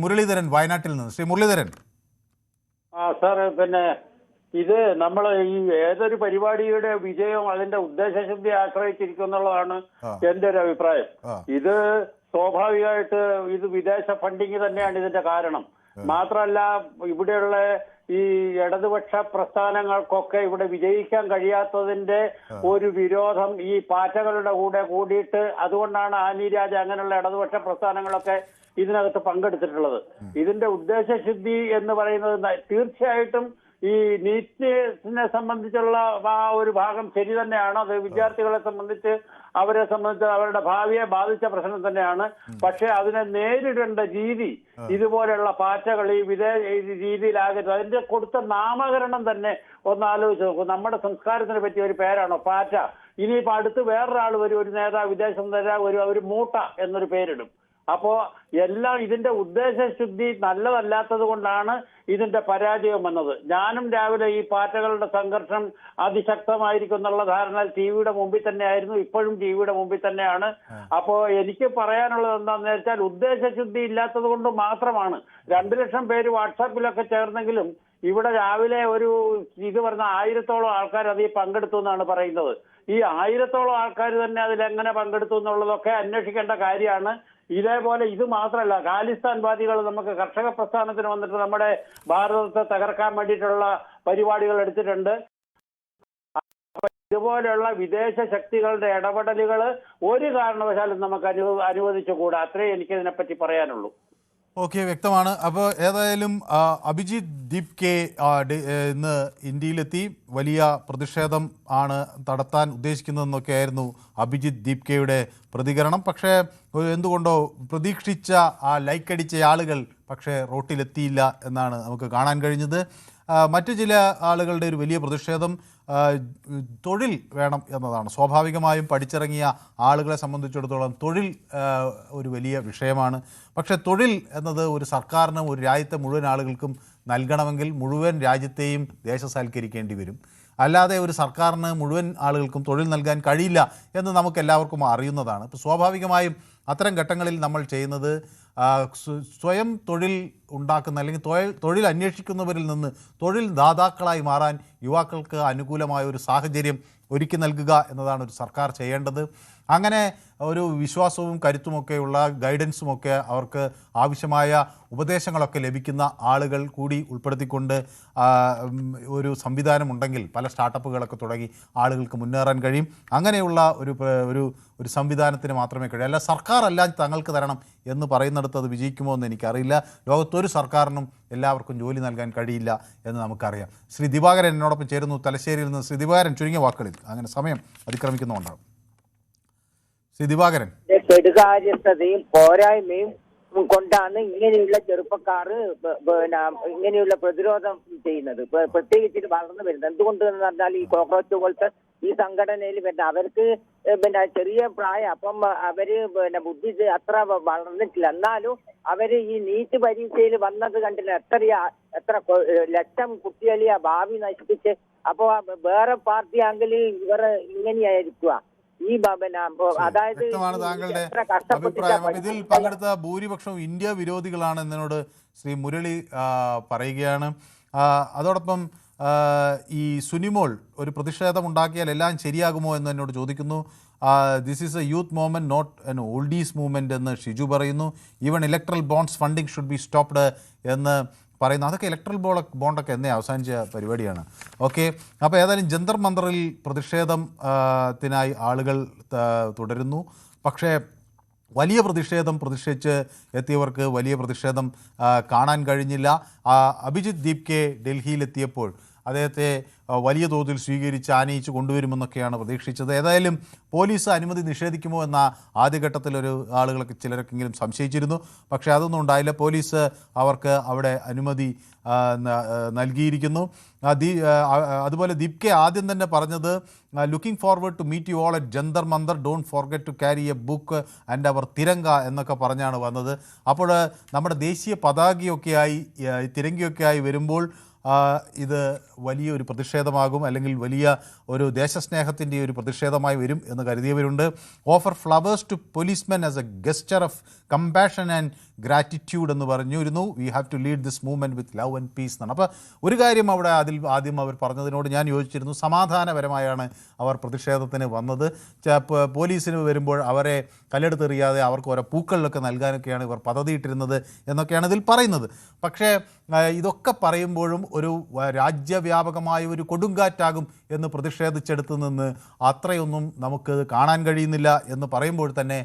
മുരളീധരൻ വയനാട്ടിൽ നിന്ന്. ശ്രീ മുരളീധരൻ. സാർ, പിന്നെ ഇത് നമ്മൾ ഈ ഏതൊരു പരിപാടിയുടെ വിജയം അതിന്റെ ഉദ്ദേശശുദ്ധി ആശ്രയിച്ചിരിക്കും എന്നുള്ളതാണ് എന്റെ ഒരു അഭിപ്രായം. ഇത് സ്വാഭാവികമായിട്ട് ഇത് വിദേശ ഫണ്ടിങ് തന്നെയാണ് ഇതിന്റെ കാരണം. മാത്രമല്ല, ഇവിടെയുള്ള ഈ ഇടതുപക്ഷ പ്രസ്ഥാനങ്ങൾക്കൊക്കെ ഇവിടെ വിജയിക്കാൻ കഴിയാത്തതിന്റെ ഒരു വിരോധം ഈ പാറ്റകളുടെ കൂടെ കൂടിയിട്ട്, അതുകൊണ്ടാണ് ആനി രാജ അങ്ങനെയുള്ള ഇടതുപക്ഷ പ്രസ്ഥാനങ്ങളൊക്കെ ഇതിനകത്ത് പങ്കെടുത്തിട്ടുള്ളത്. ഇതിന്റെ ഉദ്ദേശശുദ്ധി എന്ന് പറയുന്നത് തീർച്ചയായിട്ടും ഈ നീറ്റിനെ സംബന്ധിച്ചുള്ള ആ ഒരു ഭാഗം ശരി തന്നെയാണ്. അത് വിദ്യാർത്ഥികളെ സംബന്ധിച്ച് അവരുടെ ഭാവിയെ ബാധിച്ച പ്രശ്നം തന്നെയാണ്. പക്ഷെ അതിനെ നേരിടേണ്ട രീതി ഇതുപോലെയുള്ള പാറ്റകൾ ഈ രീതിയിലാകരുത്. അതിന്റെ കൊടുത്ത നാമകരണം തന്നെ ഒന്ന് ആലോചിച്ച് നോക്കൂ. നമ്മുടെ സംസ്കാരത്തിനെ പറ്റിയ ഒരു പേരാണോ പാറ്റ? ഇനിയിപ്പോ അടുത്ത് വേറൊരാൾ വരും, ഒരു നേതാവ് വിദേശം ഒരു മൂട്ട എന്നൊരു പേരിടും. അപ്പോ എല്ലാം ഇതിന്റെ ഉദ്ദേശശുദ്ധി നല്ലതല്ലാത്തത് കൊണ്ടാണ് ഇതിന്റെ പരാജയം വന്നത്. ഞാനും രാവിലെ ഈ പാറ്റകളുടെ സംഘർഷം അതിശക്തമായിരിക്കും എന്നുള്ള ധാരണ ടിവിയുടെ മുമ്പിൽ തന്നെയായിരുന്നു, ഇപ്പോഴും ടിവിയുടെ മുമ്പിൽ തന്നെയാണ്. അപ്പോ എനിക്ക് പറയാനുള്ളത് എന്താണെന്ന് വെച്ചാൽ ഉദ്ദേശശുദ്ധി ഇല്ലാത്തത് കൊണ്ട് മാത്രമാണ് 2 ലക്ഷം പേര് വാട്സാപ്പിലൊക്കെ ചേർന്നെങ്കിലും ഇവിടെ രാവിലെ ഇത് പറഞ്ഞ 1000-ഓളം ആൾക്കാർ അതിൽ പങ്കെടുത്തു എന്നാണ് പറയുന്നത്. ഈ 1000-ഓളം ആൾക്കാർ തന്നെ അതിലെങ്ങനെ പങ്കെടുത്തു എന്നുള്ളതൊക്കെ അന്വേഷിക്കേണ്ട കാര്യമാണ്. ഇതേപോലെ ഇത് മാത്രമല്ല, ഖാലിസ്ഥാൻവാദികൾ നമുക്ക് കർഷക പ്രസ്ഥാനത്തിന് വന്നിട്ട് നമ്മുടെ ഭാരതത്തെ തകർക്കാൻ വേണ്ടിയിട്ടുള്ള പരിപാടികൾ എടുത്തിട്ടുണ്ട്. ഇതുപോലെയുള്ള വിദേശ ശക്തികളുടെ ഇടപെടലുകൾ ഒരു കാരണവശാലും നമുക്ക് അനുവദിച്ചുകൂടാ. അത്രേ എനിക്ക് ഇതിനെപ്പറ്റി പറയാനുള്ളൂ. ഓക്കെ, വ്യക്തമാണ്. അപ്പോൾ ഏതായാലും അഭിജിത്ത് ദീപ്കെ ഇന്ന് ഇന്ത്യയിലെത്തി. വലിയ പ്രതിഷേധം ആണ് നടത്താൻ ഉദ്ദേശിക്കുന്നതെന്നൊക്കെയായിരുന്നു അഭിജിത്ത് ദീപ്കെയുടെ പ്രതികരണം. പക്ഷേ എന്തുകൊണ്ടോ പ്രതീക്ഷിച്ച ലൈക്കടിച്ച ആളുകൾ പക്ഷേ റോട്ടിലെത്തിയില്ല എന്നാണ് നമുക്ക് കാണാൻ കഴിഞ്ഞത്. മറ്റു ചില ആളുകളുടെ ഒരു വലിയ പ്രതിഷേധം തൊഴിൽ വേണം എന്നതാണ്. സ്വാഭാവികമായും പഠിച്ചിറങ്ങിയ ആളുകളെ സംബന്ധിച്ചിടത്തോളം തൊഴിൽ ഒരു വലിയ വിഷയമാണ്. പക്ഷേ തൊഴിൽ എന്നത് ഒരു സർക്കാരിനും ഒരു രാജ്യത്തെ മുഴുവൻ ആളുകൾക്കും നൽകണമെങ്കിൽ മുഴുവൻ രാജ്യത്തെയും ദേശസാൽക്കരിക്കേണ്ടി വരും. അല്ലാതെ ഒരു സർക്കാരിന് മുഴുവൻ ആളുകൾക്കും തൊഴിൽ നൽകാൻ കഴിയില്ല എന്ന് നമുക്കെല്ലാവർക്കും അറിയുന്നതാണ്. ഇപ്പോൾ സ്വാഭാവികമായും അത്തരം ഘട്ടങ്ങളിൽ നമ്മൾ ചെയ്യുന്നത് സ്വയം തൊഴിൽ ഉണ്ടാക്കുന്ന അല്ലെങ്കിൽ തൊഴിൽ അന്വേഷിക്കുന്നവരിൽ നിന്ന് തൊഴിൽ ദാതാക്കളായി മാറാൻ യുവാക്കൾക്ക് അനുകൂലമായ ഒരു സാഹചര്യം ഒരുക്കി നൽകുക എന്നതാണ് ഒരു സർക്കാർ ചെയ്യേണ്ടത്. അങ്ങനെ ഒരു വിശ്വാസവും കരുത്തുമൊക്കെയുള്ള ഗൈഡൻസുമൊക്കെ അവർക്ക് ആവശ്യമായ ഉപദേശങ്ങളൊക്കെ ലഭിക്കുന്ന ആളുകൾ കൂടി ഉൾപ്പെടുത്തിക്കൊണ്ട് ഒരു സംവിധാനമുണ്ടെങ്കിൽ പല സ്റ്റാർട്ടപ്പുകളൊക്കെ തുടങ്ങി ആളുകൾക്ക് മുന്നേറാൻ കഴിയും. അങ്ങനെയുള്ള ഒരു സംവിധാനത്തിന് മാത്രമേ കഴിയൂ. അല്ല സർക്കാർ എല്ലാം തങ്ങൾക്ക് തരണം എന്ന് പറയുന്നിടത്ത് അത് വിജയിക്കുമോ എന്ന് എനിക്കറിയില്ല. ലോകത്തൊരു സർക്കാരിനും എല്ലാവർക്കും ജോലി നൽകാൻ കഴിയില്ല എന്ന് നമുക്കറിയാം. ശ്രീ ദിവാകരൻ എന്നോടൊപ്പം ചേരുന്നു തലശ്ശേരിയിൽ നിന്ന്. ശ്രീ ദിവാകരൻ, ചുരുങ്ങിയ വാക്കുകളിൽ, അങ്ങനെ സമയം അതിക്രമിക്കുന്നുകൊണ്ടാണ്. ശ്രീ ദിവാകരൻ. കെടുകാര്യസ്ഥതയും പോരായ്മയും കൊണ്ടാണ് ഇങ്ങനെയുള്ള ചെറുപ്പക്കാർ പിന്നെ ഇങ്ങനെയുള്ള പ്രതിരോധം ചെയ്യുന്നത്, പ്രത്യേകിച്ച് വളർന്നു വരുന്നത്. എന്തുകൊണ്ട് എന്ന് പറഞ്ഞാൽ ഈ കോക്രോച്ച് പോലത്തെ ഈ സംഘടനയിൽ പിന്നെ അവർക്ക് പിന്നെ ചെറിയ പ്രായം, അപ്പം അവര് പിന്നെ ബുദ്ധി അത്ര വളർന്നിട്ടില്ല. എന്നാലും അവര് ഈ നീറ്റ് പരീക്ഷയിൽ വന്നത് കണ്ടില്ല, എത്ര ലക്ഷം കുട്ടികളെ ഭാവി നശിപ്പിച്ച്. അപ്പൊ വേറെ പാർട്ടിയാണെങ്കിൽ ഇവർ ഇങ്ങനെയായിരിക്കുക. ഈ അതായത് താങ്കളുടെ അഭിപ്രായം. ഇതിൽ പങ്കെടുത്ത ഭൂരിപക്ഷം ഇന്ത്യ വിരോധികളാണ് എന്നോട് ശ്രീ മുരളി പറയുകയാണ്. അതോടൊപ്പം ഈ സുനിമോൾ ഒരു പ്രതിഷേധം ഉണ്ടാക്കിയാൽ എല്ലാം ശരിയാകുമോ എന്ന് എന്നോട് ചോദിക്കുന്നു. This is a youth movement, not an oldies movement എന്ന് ഷിജു പറയുന്നു. Even electoral bonds funding should be stopped എന്ന് പറയുന്നു. അതൊക്കെ ഇലക്ട്രൽ ബോണ്ടൊക്കെ എന്നേ അവസാനിച്ച പരിപാടിയാണ്. ഓക്കെ, അപ്പോൾ ഏതായാലും ജന്തർ മന്ദറിൽ പ്രതിഷേധത്തിനായി ആളുകൾ തുടരുന്നു. പക്ഷേ വലിയ പ്രതിഷേധിച്ച് എത്തിയവർക്ക് വലിയ പ്രതിഷേധം കാണാൻ കഴിഞ്ഞില്ല. അഭിജിത്ത് ദീപ്കെ ഡൽഹിയിലെത്തിയപ്പോൾ അദ്ദേഹത്തെ വലിയ തോതിൽ സ്വീകരിച്ച് ആനയിച്ച് കൊണ്ടുവരുമെന്നൊക്കെയാണ് പ്രതീക്ഷിച്ചത്. ഏതായാലും പോലീസ് അനുമതി നിഷേധിക്കുമോ എന്ന ആദ്യഘട്ടത്തിലൊരു ആളുകളൊക്കെ ചിലരൊക്കെങ്കിലും സംശയിച്ചിരുന്നു. പക്ഷേ അതൊന്നും ഉണ്ടായില്ല. പോലീസ് അവർക്ക് അവിടെ അനുമതി നൽകിയിരിക്കുന്നു. അതുപോലെ ദീപ്കെ ആദ്യം തന്നെ പറഞ്ഞത് looking forward to meet you all at Jantar Mantar, don't forget to carry a book and our tiranga എന്നൊക്കെ പറഞ്ഞാണ് വന്നത്. അപ്പോൾ നമ്മുടെ ദേശീയ പതാകയൊക്കെയായി തിരങ്കയൊക്കെയായി വരുമ്പോൾ ഇത് വലിയൊരു പ്രതിഷേധമാകും, അല്ലെങ്കിൽ വലിയ ഒരു ദേശസ്നേഹത്തിൻ്റെ ഒരു പ്രതിഷേധമായി വരും എന്ന് കരുതിയവരുണ്ട്. Offer flowers to policemen as a gesture of compassion and gratitude എന്ന് പറഞ്ഞിരുന്നു. We have to lead this movement with love and peace എന്നാണ്. അപ്പോൾ ഒരു കാര്യം അവിടെ ആദ്യം അവർ പറഞ്ഞതിനോട് ഞാൻ യോജിച്ചിരുന്നു. സമാധാനപരമായാണ് അവർ പ്രതിഷേധത്തിന് വന്നത്. പോലീസിന് വരുമ്പോൾ അവരെ കല്ലെടുത്തെറിയാതെ അവർക്ക് ഓരോ പൂക്കളിലൊക്കെ നൽകാനൊക്കെയാണ് ഇവർ പദ്ധതിയിട്ടിരുന്നത് എന്നൊക്കെയാണ് ഇതിൽ പറയുന്നത്. പക്ഷേ ഇതൊക്കെ പറയുമ്പോഴും ഒരു രാജ്യവ്യാപകമായ ഒരു കൊടുങ്കാറ്റാകും എന്ന് പ്രതിഷേധിച്ചെടുത്ത് നിന്ന് അത്രയൊന്നും നമുക്ക് കാണാൻ കഴിയുന്നില്ല എന്ന് പറയുമ്പോൾ തന്നെ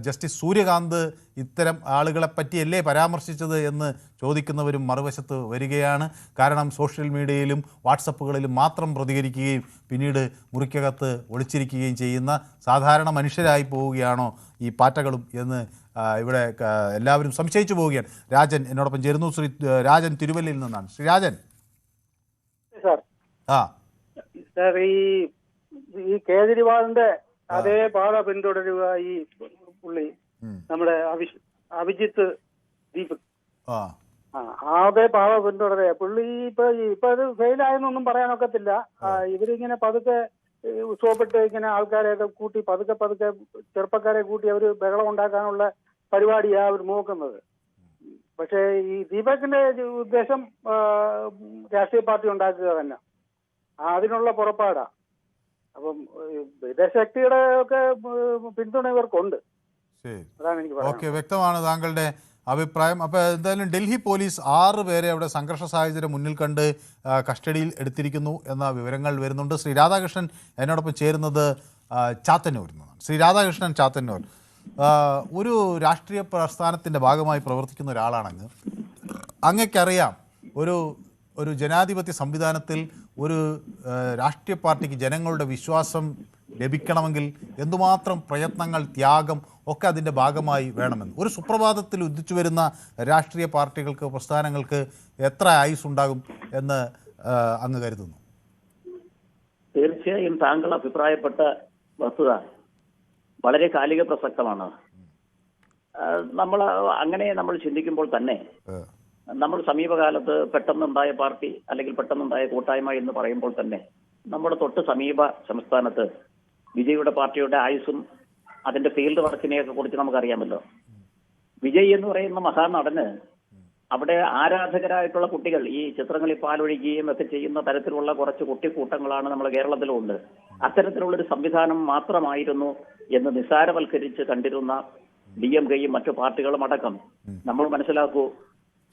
ജസ്റ്റിസ് സൂര്യകാന്ത് ഇത്തരം ആളുകളെ പറ്റിയല്ലേ പരാമർശിച്ചത് എന്ന് ചോദിക്കുന്നവരും മറുവശത്ത് വരികയാണ്. കാരണം സോഷ്യൽ മീഡിയയിലും വാട്സപ്പുകളിലും മാത്രം പ്രതികരിക്കുകയും പിന്നീട് മുറിക്കകത്ത് ഒളിച്ചിരിക്കുകയും ചെയ്യുന്ന സാധാരണ മനുഷ്യരായി പോവുകയാണോ ഈ പാറ്റകളും എന്ന് ഇവിടെ എല്ലാവരും സംശയിച്ചു പോവുകയാണ്. രാജൻ എന്നോടൊപ്പം ചേരുന്നു. ശ്രീ രാജൻ തിരുവല്ലയിൽ നിന്നാണ്. ശ്രീ രാജൻ. സാർ, ഈ കേജ്രിവാളിന്റെ അതേ പാത പിന്തുടരുക ഈ പുള്ളി, നമ്മുടെ അഭിജിത്ത് ദീപക്, അതേ പാത പിന്തുടരുക പുള്ളി. ഇപ്പൊ അത് ഫെയിലായെന്നൊന്നും പറയാനൊക്കത്തില്ല. ഇവരിങ്ങനെ പതുക്കെ സോപ്പിട്ട് ഇങ്ങനെ ആൾക്കാരെയൊക്കെ കൂട്ടി പതുക്കെ ചെറുപ്പക്കാരെ കൂട്ടി അവർ ബഹളം ഉണ്ടാക്കാനുള്ള പരിപാടിയാണ് അവർ നോക്കുന്നത്. പക്ഷേ ഈ ദീപകിന്റെ ഉദ്ദേശം രാഷ്ട്രീയ പാർട്ടി ഉണ്ടാക്കുക തന്നെ, അതിനുള്ള പുറപ്പാടാ. അപ്പം വിദേശ ശക്തിയുടെ ഒക്കെ പിന്തുണ ഇവർക്കുണ്ട്. അതാണ് എനിക്ക് പറയാം. ഓക്കെ, വ്യക്തമാണ് താങ്കളുടെ അഭിപ്രായം. അപ്പോൾ എന്തായാലും ഡൽഹി പോലീസ് 6 പേരെ അവിടെ സംഘർഷ സാഹചര്യം മുന്നിൽ കണ്ട് കസ്റ്റഡിയിൽ എടുത്തിരിക്കുന്നു എന്ന വിവരങ്ങൾ വരുന്നുണ്ട്. ശ്രീ രാധാകൃഷ്ണൻ എന്നോടൊപ്പം ചേരുന്നത് ചാത്തന്നൂരിൽ നിന്നാണ്. ശ്രീ രാധാകൃഷ്ണൻ, ചാത്തന്നൂർ, ഒരു രാഷ്ട്രീയ പ്രസ്ഥാനത്തിൻ്റെ ഭാഗമായി പ്രവർത്തിക്കുന്ന ഒരാളാണെങ്കിൽ അങ്ങക്കറിയാം ഒരു ജനാധിപത്യ സംവിധാനത്തിൽ ഒരു രാഷ്ട്രീയ പാർട്ടിക്ക് ജനങ്ങളുടെ വിശ്വാസം ലഭിക്കണമെങ്കിൽ എന്തുമാത്രം പ്രയത്നങ്ങൾ, ത്യാഗം ഒക്കെ അതിൻ്റെ ഭാഗമായി വേണമെന്ന്. ഒരു സുപ്രഭാതത്തിൽ ഉദിച്ചു വരുന്ന രാഷ്ട്രീയ പാർട്ടികൾക്ക്, പ്രസ്ഥാനങ്ങൾക്ക് എത്ര ആയുസ് ഉണ്ടാകും എന്ന് അങ്ങ് കരുതുന്നു? തീർച്ചയായും താങ്കൾ അഭിപ്രായപ്പെട്ട വസ്തുത വളരെ കാലിക പ്രസക്തമാണ്. നമ്മൾ ചിന്തിക്കുമ്പോൾ തന്നെ നമ്മൾ സമീപകാലത്ത് പെട്ടെന്നുണ്ടായ പാർട്ടി അല്ലെങ്കിൽ പെട്ടെന്നുണ്ടായ കൂട്ടായ്മ എന്ന് പറയുമ്പോൾ തന്നെ നമ്മുടെ തൊട്ട് സമീപ സംസ്ഥാനത്ത് വിജയുടെ പാർട്ടിയുടെ ആയുസ്സും അതിന്റെ ഫീൽഡ് വർക്കിനെയൊക്കെ കുറിച്ച് നമുക്കറിയാമല്ലോ. വിജയ് എന്ന് പറയുന്ന മഹാനടന് അവിടെ ആരാധകരായിട്ടുള്ള കുട്ടികൾ ഈ ചിത്രങ്ങളിൽ പാലൊഴിക്കുകയും ഒക്കെ ചെയ്യുന്ന തരത്തിലുള്ള കുറച്ച് കുട്ടിക്കൂട്ടങ്ങളാണ് നമ്മുടെ കേരളത്തിലുണ്ട്. അത്തരത്തിലുള്ളൊരു സംവിധാനം മാത്രമായിരുന്നു എന്ന് നിസ്സാരവൽക്കരിച്ച് കണ്ടിരുന്ന DMKയും മറ്റു പാർട്ടികളും അടക്കം നമ്മൾ മനസ്സിലാക്കൂ.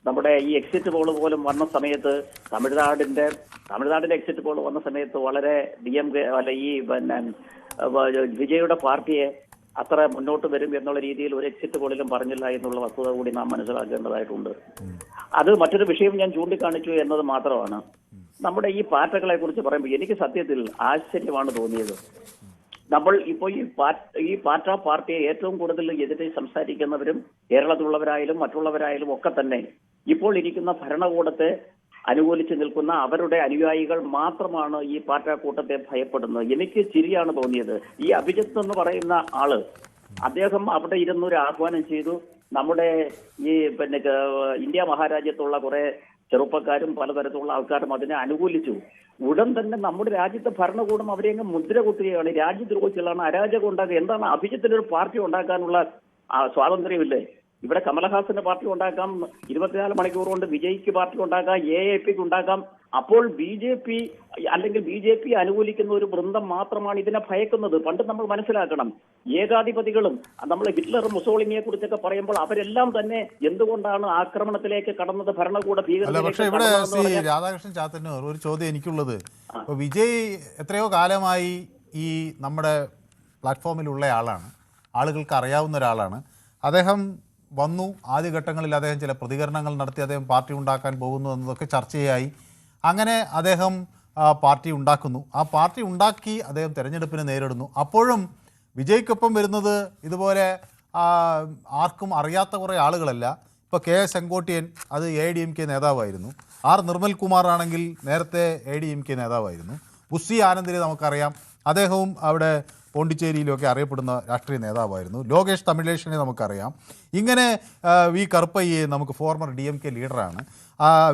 നമ്മുടെ ഈ എക്സിറ്റ് പോൾ പോലും വന്ന സമയത്ത് തമിഴ്നാടിന്റെ എക്സിറ്റ് പോൾ വന്ന സമയത്ത് വളരെ DMK അല്ല ഈ വിജയുടെ പാർട്ടിയെ അത്ര മുന്നോട്ട് വരും എന്നുള്ള രീതിയിൽ ഒരു എക്സിറ്റ് പോളിലും പറഞ്ഞില്ല എന്നുള്ള വസ്തുത കൂടി നാം മനസ്സിലാക്കേണ്ടതായിട്ടുണ്ട്. അത് മറ്റൊരു വിഷയം ഞാൻ ചൂണ്ടിക്കാണിച്ചു എന്നത് മാത്രമാണ്. നമ്മുടെ ഈ പാർട്ടികളെ കുറിച്ച് പറയുമ്പോൾ എനിക്ക് സത്യത്തിൽ ആശ്ചര്യമാണ് തോന്നിയത്. നമ്മൾ ഇപ്പോൾ ഈ പാർട്ടിയെ ഏറ്റവും കൂടുതൽ എതിരെ സംസാരിക്കുന്നവരും കേരളത്തിലുള്ളവരായാലും മറ്റുള്ളവരായാലും ഒക്കെ തന്നെ ഇപ്പോൾ ഇരിക്കുന്ന ഭരണകൂടത്തെ അനുകൂലിച്ച് നിൽക്കുന്ന അവരുടെ അനുയായികൾ മാത്രമാണ് ഈ പാറ്റാക്കൂട്ടത്തെ ഭയപ്പെടുന്നത്. എനിക്ക് ചിരിയാണ് തോന്നിയത്. ഈ അഭിജിത്ത് എന്ന് പറയുന്ന ആള്, അദ്ദേഹം അവിടെ ഇരുന്നൊരു ആഹ്വാനം ചെയ്തു. നമ്മുടെ ഈ ഇന്ത്യ മഹാരാജ്യത്തുള്ള കുറെ ചെറുപ്പക്കാരും പലതരത്തിലുള്ള ആൾക്കാരും അതിനെ അനുകൂലിച്ചു. ഉടൻ തന്നെ നമ്മുടെ രാജ്യത്തെ ഭരണകൂടം അവരെ അങ്ങ് മുദ്ര കുത്തുകയാണ്. രാജ്യദ്രോഹികളാണ്, അരാജകം ഉണ്ടാക്കുക. എന്താണ് അഭിജിത്തിനൊരു പാർട്ടി ഉണ്ടാക്കാനുള്ള സ്വാതന്ത്ര്യമില്ലേ? ഇവിടെ കമലഹാസന്റെ പാർട്ടി ഉണ്ടാക്കാം, 24 മണിക്കൂർ കൊണ്ട് വിജയ്ക്ക് പാർട്ടി ഉണ്ടാക്കാം, AAPക്ക് ഉണ്ടാക്കാം. അപ്പോൾ BJP അല്ലെങ്കിൽ BJP അനുകൂലിക്കുന്ന ഒരു വൃന്ദം മാത്രമാണ് ഇതിനെ ഭയക്കുന്നത്. പണ്ട് നമ്മൾ മനസ്സിലാക്കണം, ഏകാധിപതികളും നമ്മൾ ഹിറ്റ്ലർ മുസോളിനിയെ കുറിച്ചൊക്കെ പറയുമ്പോൾ അവരെല്ലാം തന്നെ എന്തുകൊണ്ടാണ് ആക്രമണത്തിലേക്ക് കടന്നത്, ഭരണകൂട പക്ഷേ ഇവിടെ ശ്രീ രാധാകൃഷ്ണൻ ചാത്തന്നൂർ, ഒരു ചോദ്യം എനിക്കുള്ളത്, ഇപ്പോൾ വിജയ് എത്രയോ കാലമായി ഈ നമ്മുടെ പ്ലാറ്റ്ഫോമിലുള്ള ആളാണ്, ആളുകൾക്ക് അറിയാവുന്ന ഒരാളാണ്. അദ്ദേഹം വന്നു, ആദ്യഘട്ടങ്ങളിൽ അദ്ദേഹം ചില പ്രതികരണങ്ങൾ നടത്തി, അദ്ദേഹം പാർട്ടി ഉണ്ടാക്കാൻ പോകുന്നു എന്നതൊക്കെ ചർച്ചയായി. അങ്ങനെ അദ്ദേഹം പാർട്ടി ഉണ്ടാക്കുന്നു. ആ പാർട്ടി ഉണ്ടാക്കി അദ്ദേഹം തെരഞ്ഞെടുപ്പിനെ നേരിടുന്നു. അപ്പോഴും വിജയ്ക്കൊപ്പം വരുന്നത് ഇതുപോലെ ആർക്കും അറിയാത്ത കുറേ ആളുകളല്ല. ഇപ്പോൾ KS സെങ്കോട്ടിയൻ, അത് AIDMK നേതാവായിരുന്നു. നിർമ്മൽ കുമാർ ആണെങ്കിൽ നേരത്തെ AIDMK നേതാവായിരുന്നു. ബുസ്സി ആനന്ദിനെ നമുക്കറിയാം, അദ്ദേഹവും അവിടെ പോണ്ടിച്ചേരിയിലൊക്കെ അറിയപ്പെടുന്ന രാഷ്ട്രീയ നേതാവായിരുന്നു. ലോകേഷ് തമിഴേഷിനെ നമുക്കറിയാം. ഇങ്ങനെ വി കറുപ്പയ്യെ നമുക്ക് ഫോർമർ DMK ലീഡറാണ്.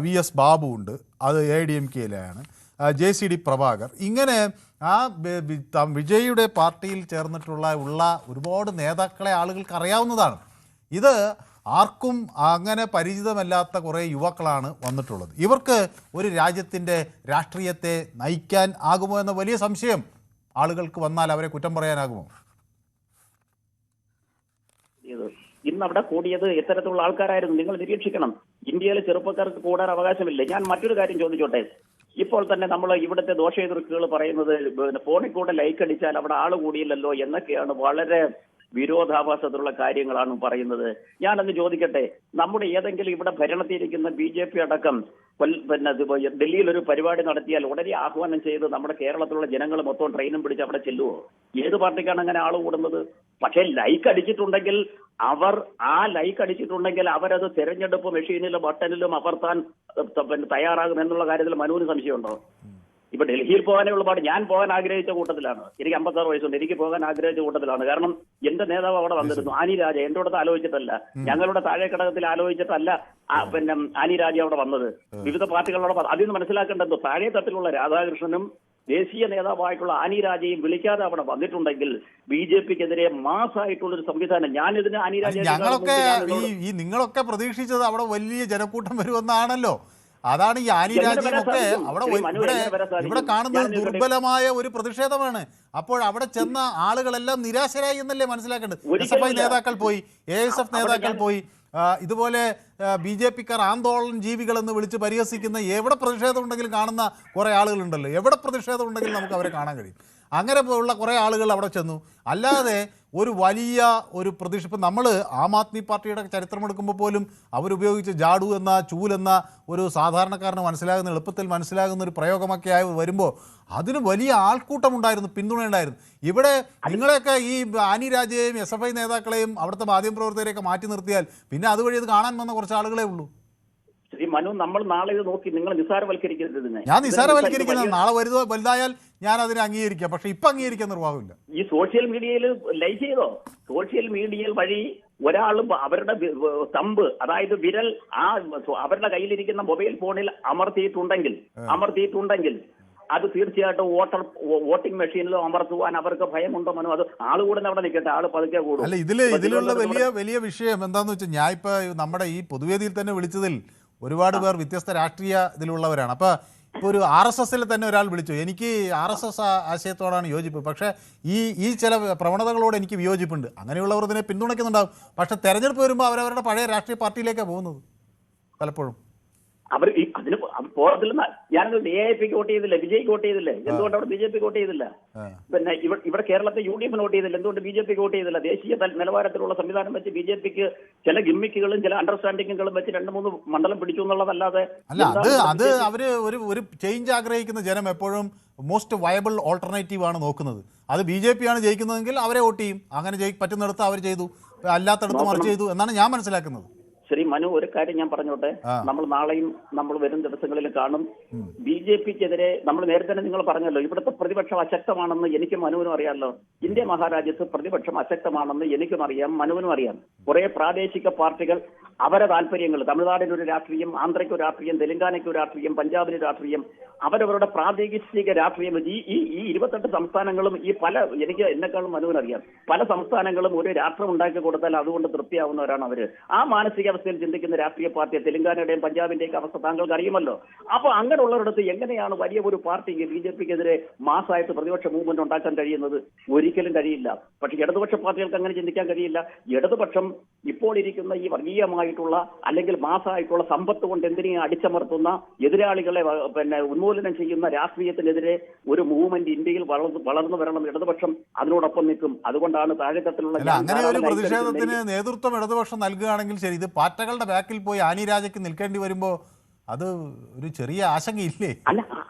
VS ബാബു ഉണ്ട്, അത് AIDMKയിലാണ്. JCD പ്രഭാകർ. ഇങ്ങനെ വിജയുടെ പാർട്ടിയിൽ ചേർന്നിട്ടുള്ള ഒരുപാട് നേതാക്കളെ ആളുകൾക്ക് അറിയാവുന്നതാണ്. ഇത് ആർക്കും അങ്ങനെ പരിചിതമല്ലാത്ത കുറേ യുവാക്കളാണ് വന്നിട്ടുള്ളത്. ഇവർക്ക് ഒരു രാജ്യത്തിൻ്റെ രാഷ്ട്രീയത്തെ നയിക്കാൻ ആകുമോ എന്ന വലിയ സംശയം ആളുകൾക്ക് വന്നാൽ അവരെ കുറ്റം പറയാനാകുമോ? ഇന്ന് അവിടെ കൂടിയത് ഇത്തരത്തിലുള്ള ആൾക്കാരായിരുന്നു. നിങ്ങൾ നിരീക്ഷിക്കണം, ഇന്ത്യയിലെ ചെറുപ്പക്കാർക്ക് കൂടാൻ അവകാശമില്ല. ഞാൻ മറ്റൊരു കാര്യം ചോദിച്ചോട്ടെ. ഇപ്പോൾ തന്നെ നമ്മൾ ഇവിടുത്തെ ദോഷെതിർക്കുകൾ പറയുന്നത് ഫോണിൽ കൂടെ ലൈക്ക് അടിച്ചാൽ അവിടെ ആള് കൂടിയില്ലല്ലോ എന്നൊക്കെയാണ്. വളരെ വിരോധാഭാസത്തിലുള്ള കാര്യങ്ങളാണ് പറയുന്നത്. ഞാനത് ചോദിക്കട്ടെ, നമ്മുടെ ഏതെങ്കിലും ഇവിടെ ഭരണത്തിലിരിക്കുന്ന BJP അടക്കം ഡൽഹിയിൽ ഒരു പരിപാടി നടത്തിയാൽ ഉടനെ ആഹ്വാനം ചെയ്ത് നമ്മുടെ കേരളത്തിലുള്ള ജനങ്ങൾ മൊത്തം ട്രെയിനും പിടിച്ച് അവിടെ ചെല്ലുവോ? ഏത് പാർട്ടിക്കാണ് അങ്ങനെ ആള് കൂടുന്നത്? പക്ഷേ ലൈക്ക് അടിച്ചിട്ടുണ്ടെങ്കിൽ അവരത് തെരഞ്ഞെടുപ്പ് മെഷീനിലും ബട്ടണിലും അമർത്താൻ തയ്യാറാകും എന്നുള്ള കാര്യത്തിൽ മനുവിന് സംശയമുണ്ടോ? ഇപ്പൊ ഡൽഹിയിൽ പോകാനുള്ള പാട് ഞാൻ പോകാൻ ആഗ്രഹിച്ച കൂട്ടത്തിലാണ്. എനിക്ക് 56 വയസ്സുണ്ട്. എനിക്ക് പോകാൻ ആഗ്രഹിച്ച കൂട്ടത്തിലാണ്. കാരണം എന്റെ നേതാവ് അവിടെ വന്നിരുന്നു, ആനി രാജ. എന്റെ അടുത്ത് ആലോചിച്ചിട്ടല്ല, ഞങ്ങളുടെ താഴെ ഘടകത്തിൽ ആലോചിച്ചിട്ടല്ല ആനി രാജ അവിടെ വന്നത്. വിവിധ പാർട്ടികളോട് അതിൽ നിന്ന് മനസ്സിലാക്കേണ്ടത്, താഴെ തട്ടിലുള്ള രാധാകൃഷ്ണനും ദേശീയ നേതാവായിട്ടുള്ള ആനി രാജയും വിളിക്കാതെ അവിടെ വന്നിട്ടുണ്ടെങ്കിൽ BJPക്കെതിരെ മാസായിട്ടുള്ളൊരു സംവിധാനം. ഞാനിതിന് ആനി രാജ നിങ്ങളൊക്കെ പ്രതീക്ഷിച്ചത് അവിടെ വലിയ ജനക്കൂട്ടം വരുമെന്നാണല്ലോ. അതാണ് ഈ ആനി രാജ്യമൊക്കെ അവിടെ ഇവിടെ കാണുന്നത് ദുർബലമായ ഒരു പ്രതിഷേധമാണ്. അപ്പോൾ അവിടെ ചെന്ന ആളുകളെല്ലാം നിരാശരായി എന്നല്ലേ മനസ്സിലാക്കേണ്ടത്. SFI നേതാക്കൾ പോയി, ASF നേതാക്കൾ പോയി. ഇതുപോലെ BJPക്കാർ ആന്തോളൻ ജീവികൾ എന്ന് വിളിച്ച് പരിഹസിക്കുന്ന എവിടെ പ്രതിഷേധം ഉണ്ടെങ്കിലും കാണുന്ന കുറേ ആളുകളുണ്ടല്ലോ. എവിടെ പ്രതിഷേധം ഉണ്ടെങ്കിലും നമുക്ക് അവരെ കാണാൻ കഴിയും. അങ്ങനെ ഉള്ള കുറേ ആളുകൾ അവിടെ ചെന്നു. അല്ലാതെ ഒരു വലിയ ഒരു പ്രതിഷേധം, ഇപ്പം നമ്മൾ ആം ആദ്മി പാർട്ടിയുടെ ചരിത്രമെടുക്കുമ്പോൾ പോലും അവരുപയോഗിച്ച് ജാഡു എന്ന ചൂലെന്ന ഒരു സാധാരണക്കാരന് എളുപ്പത്തിൽ മനസ്സിലാകുന്ന ഒരു പ്രയോഗമൊക്കെ ആയി വരുമ്പോൾ അതിന് വലിയ ആൾക്കൂട്ടമുണ്ടായിരുന്നു, പിന്തുണയുണ്ടായിരുന്നു. ഇവിടെ നിങ്ങളെയൊക്കെ ഈ ആനി രാജയെയും SFI നേതാക്കളെയും അവിടുത്തെ മാധ്യമപ്രവർത്തകരെയൊക്കെ മാറ്റി നിർത്തിയാൽ പിന്നെ അതുവഴി അത് കാണാൻ വന്ന കുറച്ച് ആളുകളെ ഉള്ളൂ. ശ്രീ മനു, നമ്മൾ നാളെ ഇത് നോക്കി നിങ്ങൾ നിസ്സാരവൽക്കരിക്കരുത്. ഞാൻ നിസ്സാരവൽക്കരിക്കുന്നത് നാളെ വലുതായാൽ ഞാൻ അതിനെ അംഗീകരിക്കാം. പക്ഷെ ഇപ്പൊ അംഗീകരിക്കാൻ നിർവാഹമില്ല. ഈ സോഷ്യൽ മീഡിയയിൽ ലൈക്ക് ചെയ്തോ? സോഷ്യൽ മീഡിയയിൽ വഴി ഒരാളും അവരുടെ തമ്പ്, അതായത് വിരൽ അവരുടെ കയ്യിലിരിക്കുന്ന മൊബൈൽ ഫോണിൽ അമർത്തിയിട്ടുണ്ടെങ്കിൽ അത് തീർച്ചയായിട്ടും വോട്ടിംഗ് മെഷീനിലോ അമർത്തുവാൻ അവർക്ക് ഭയമുണ്ടോ മനു? അത് ആള് കൂടുന്ന അവിടെ നിൽക്കട്ടെ, ആള് പതുക്കെ കൂടും. അല്ല, ഇതിലുള്ള വലിയ വിഷയം എന്താന്ന് വെച്ചാൽ, ഞാൻ ഇപ്പൊ നമ്മുടെ ഈ പൊതുവേദിയിൽ തന്നെ വിളിച്ചതിൽ ഒരുപാട് പേർ വ്യത്യസ്ത രാഷ്ട്രീയ ഇതിലുള്ളവരാണ്. അപ്പോൾ ഇപ്പോൾ ഒരു RSSൽ തന്നെ ഒരാൾ വിളിച്ചു, എനിക്ക് RSS ആശയത്തോടാണ് യോജിപ്പ്, പക്ഷേ ഈ ചില പ്രവണതകളോട് എനിക്ക് വിയോജിപ്പുണ്ട്. അങ്ങനെയുള്ളവർ ഇതിനെ പിന്തുണയ്ക്കുന്നുണ്ടാവും. പക്ഷേ തെരഞ്ഞെടുപ്പ് വരുമ്പോൾ അവരവരുടെ പഴയ രാഷ്ട്രീയ പാർട്ടിയിലേക്കാണ് പോകുന്നത് പലപ്പോഴും. അവർ അതിന് പോകത്തില്ലെന്ന ഞാനത് AIPക്ക് വോട്ട് ചെയ്തില്ല, വിജയ്ക്ക് വോട്ട് ചെയ്തില്ലേ? എന്തുകൊണ്ട് അവിടെ BJPക്ക് വോട്ട് ചെയ്തില്ല? പിന്നെ ഇവിടെ കേരളത്തെ UDFന് വോട്ട് ചെയ്തില്ല, എന്തുകൊണ്ട് BJPക്ക് വോട്ട് ചെയ്തില്ല? ദേശീയ നിലവാരത്തിലുള്ള സംവിധാനം വെച്ച് BJPക്ക് ചില ഗിമ്മിക്കുകളും ചില അണ്ടർസ്റ്റാൻഡിങ്ങുകളും വെച്ച് 2-3 മണ്ഡലം പിടിച്ചു എന്നുള്ളതല്ലാതെ അത് അവര് ഒരു ചേഞ്ച് ആഗ്രഹിക്കുന്ന ജനം എപ്പോഴും മോസ്റ്റ് വയബിൾ ഓൾട്ടർനേറ്റീവ് ആണ് നോക്കുന്നത്. അത് BJP ആണ് ജയിക്കുന്നതെങ്കിൽ അവരെ വോട്ട് ചെയ്യും. അങ്ങനെ പറ്റുന്നിടത്ത് അവർ ചെയ്തു. അല്ലാത്തടത്ത് മറിച്ച് ചെയ്തു എന്നാണ് ഞാൻ മനസ്സിലാക്കുന്നത്. ശ്രീ മനു, ഒരു കാര്യം ഞാൻ പറഞ്ഞോട്ടെ. നമ്മൾ നാളെയും നമ്മൾ വരും ദിവസങ്ങളിൽ കാണും BJPക്കെതിരെ. നമ്മൾ നേരത്തെ തന്നെ നിങ്ങൾ പറഞ്ഞല്ലോ, ഇവിടുത്തെ പ്രതിപക്ഷം അശക്തമാണെന്ന് എനിക്കും മനുവിനും അറിയാമല്ലോ. ഇന്ത്യ മഹാരാജ്യത്ത് പ്രതിപക്ഷം അശക്തമാണെന്ന് എനിക്കും അറിയാം, മനുവിനും അറിയാം. കുറെ പ്രാദേശിക പാർട്ടികൾ അവരെ താല്പര്യങ്ങൾ, തമിഴ്നാടിന് ഒരു രാഷ്ട്രീയം, ആന്ധ്രയ്ക്ക് ഒരു രാഷ്ട്രീയം, തെലങ്കാനയ്ക്ക് ഒരു രാഷ്ട്രീയം, പഞ്ചാബിന് രാഷ്ട്രീയം, അവരവരുടെ പ്രാദേശിക രാഷ്ട്രീയം. ഈ 28 സംസ്ഥാനങ്ങളും ഈ എനിക്ക് എന്നെക്കാളും മനുവിനറിയാം, പല സംസ്ഥാനങ്ങളും ഒരു രാഷ്ട്രം ഉണ്ടാക്കി കൊടുത്താൽ അതുകൊണ്ട് തൃപ്തിയാവുന്നവരാണ് അവര്. ആ മാനസികാവസ്ഥയിൽ ചിന്തിക്കുന്ന രാഷ്ട്രീയ പാർട്ടി തെലങ്കാനയുടെയും പഞ്ചാബിന്റെയും അവസ്ഥ താങ്കൾക്ക് അറിയുമല്ലോ. അപ്പൊ അങ്ങനെയുള്ളവരുടെ എങ്ങനെയാണ് വലിയ ഒരു പാർട്ടിക്ക് BJPക്കെതിരെ മാസമായിട്ട് പ്രതിപക്ഷ മൂവ്മെന്റ് ഉണ്ടാക്കാൻ കഴിയുന്നത്? ഒരിക്കലും കഴിയില്ല. പക്ഷെ ഇടതുപക്ഷ പാർട്ടികൾക്ക് അങ്ങനെ ചിന്തിക്കാൻ കഴിയില്ല. ഇടതുപക്ഷം ഇപ്പോൾ ഇരിക്കുന്ന ഈ വർഗീയമായിട്ടുള്ള അല്ലെങ്കിൽ മാസമായിട്ടുള്ള സമ്പത്ത് കൊണ്ട് എന്തിനേയും അടിച്ചമർത്തുന്ന എതിരാളികളെ ഉന്മൂലനം ചെയ്യുന്ന രാഷ്ട്രീയത്തിനെതിരെ ഒരു മൂവ്മെന്റ് ഇന്ത്യയിൽ വളർന്നു വരണം. ഇടതുപക്ഷം അതിനോടൊപ്പം നിൽക്കും. അതുകൊണ്ടാണ് താഴെത്തട്ടിലുള്ള അങ്ങനെ ഒരു പ്രതിഷേധത്തിന് നേതൃത്വം ഇടതുപക്ഷം നൽകുകയാണെങ്കിൽ ശരി. ഇത് പാറ്റകളുടെ ബാക്കിൽ പോയി ആനി രാജയ്ക്ക് നിൽക്കേണ്ടി വരുമ്പോ അത് ഒരു ചെറിയ ആശങ്കയില്ലേ? അല്ല,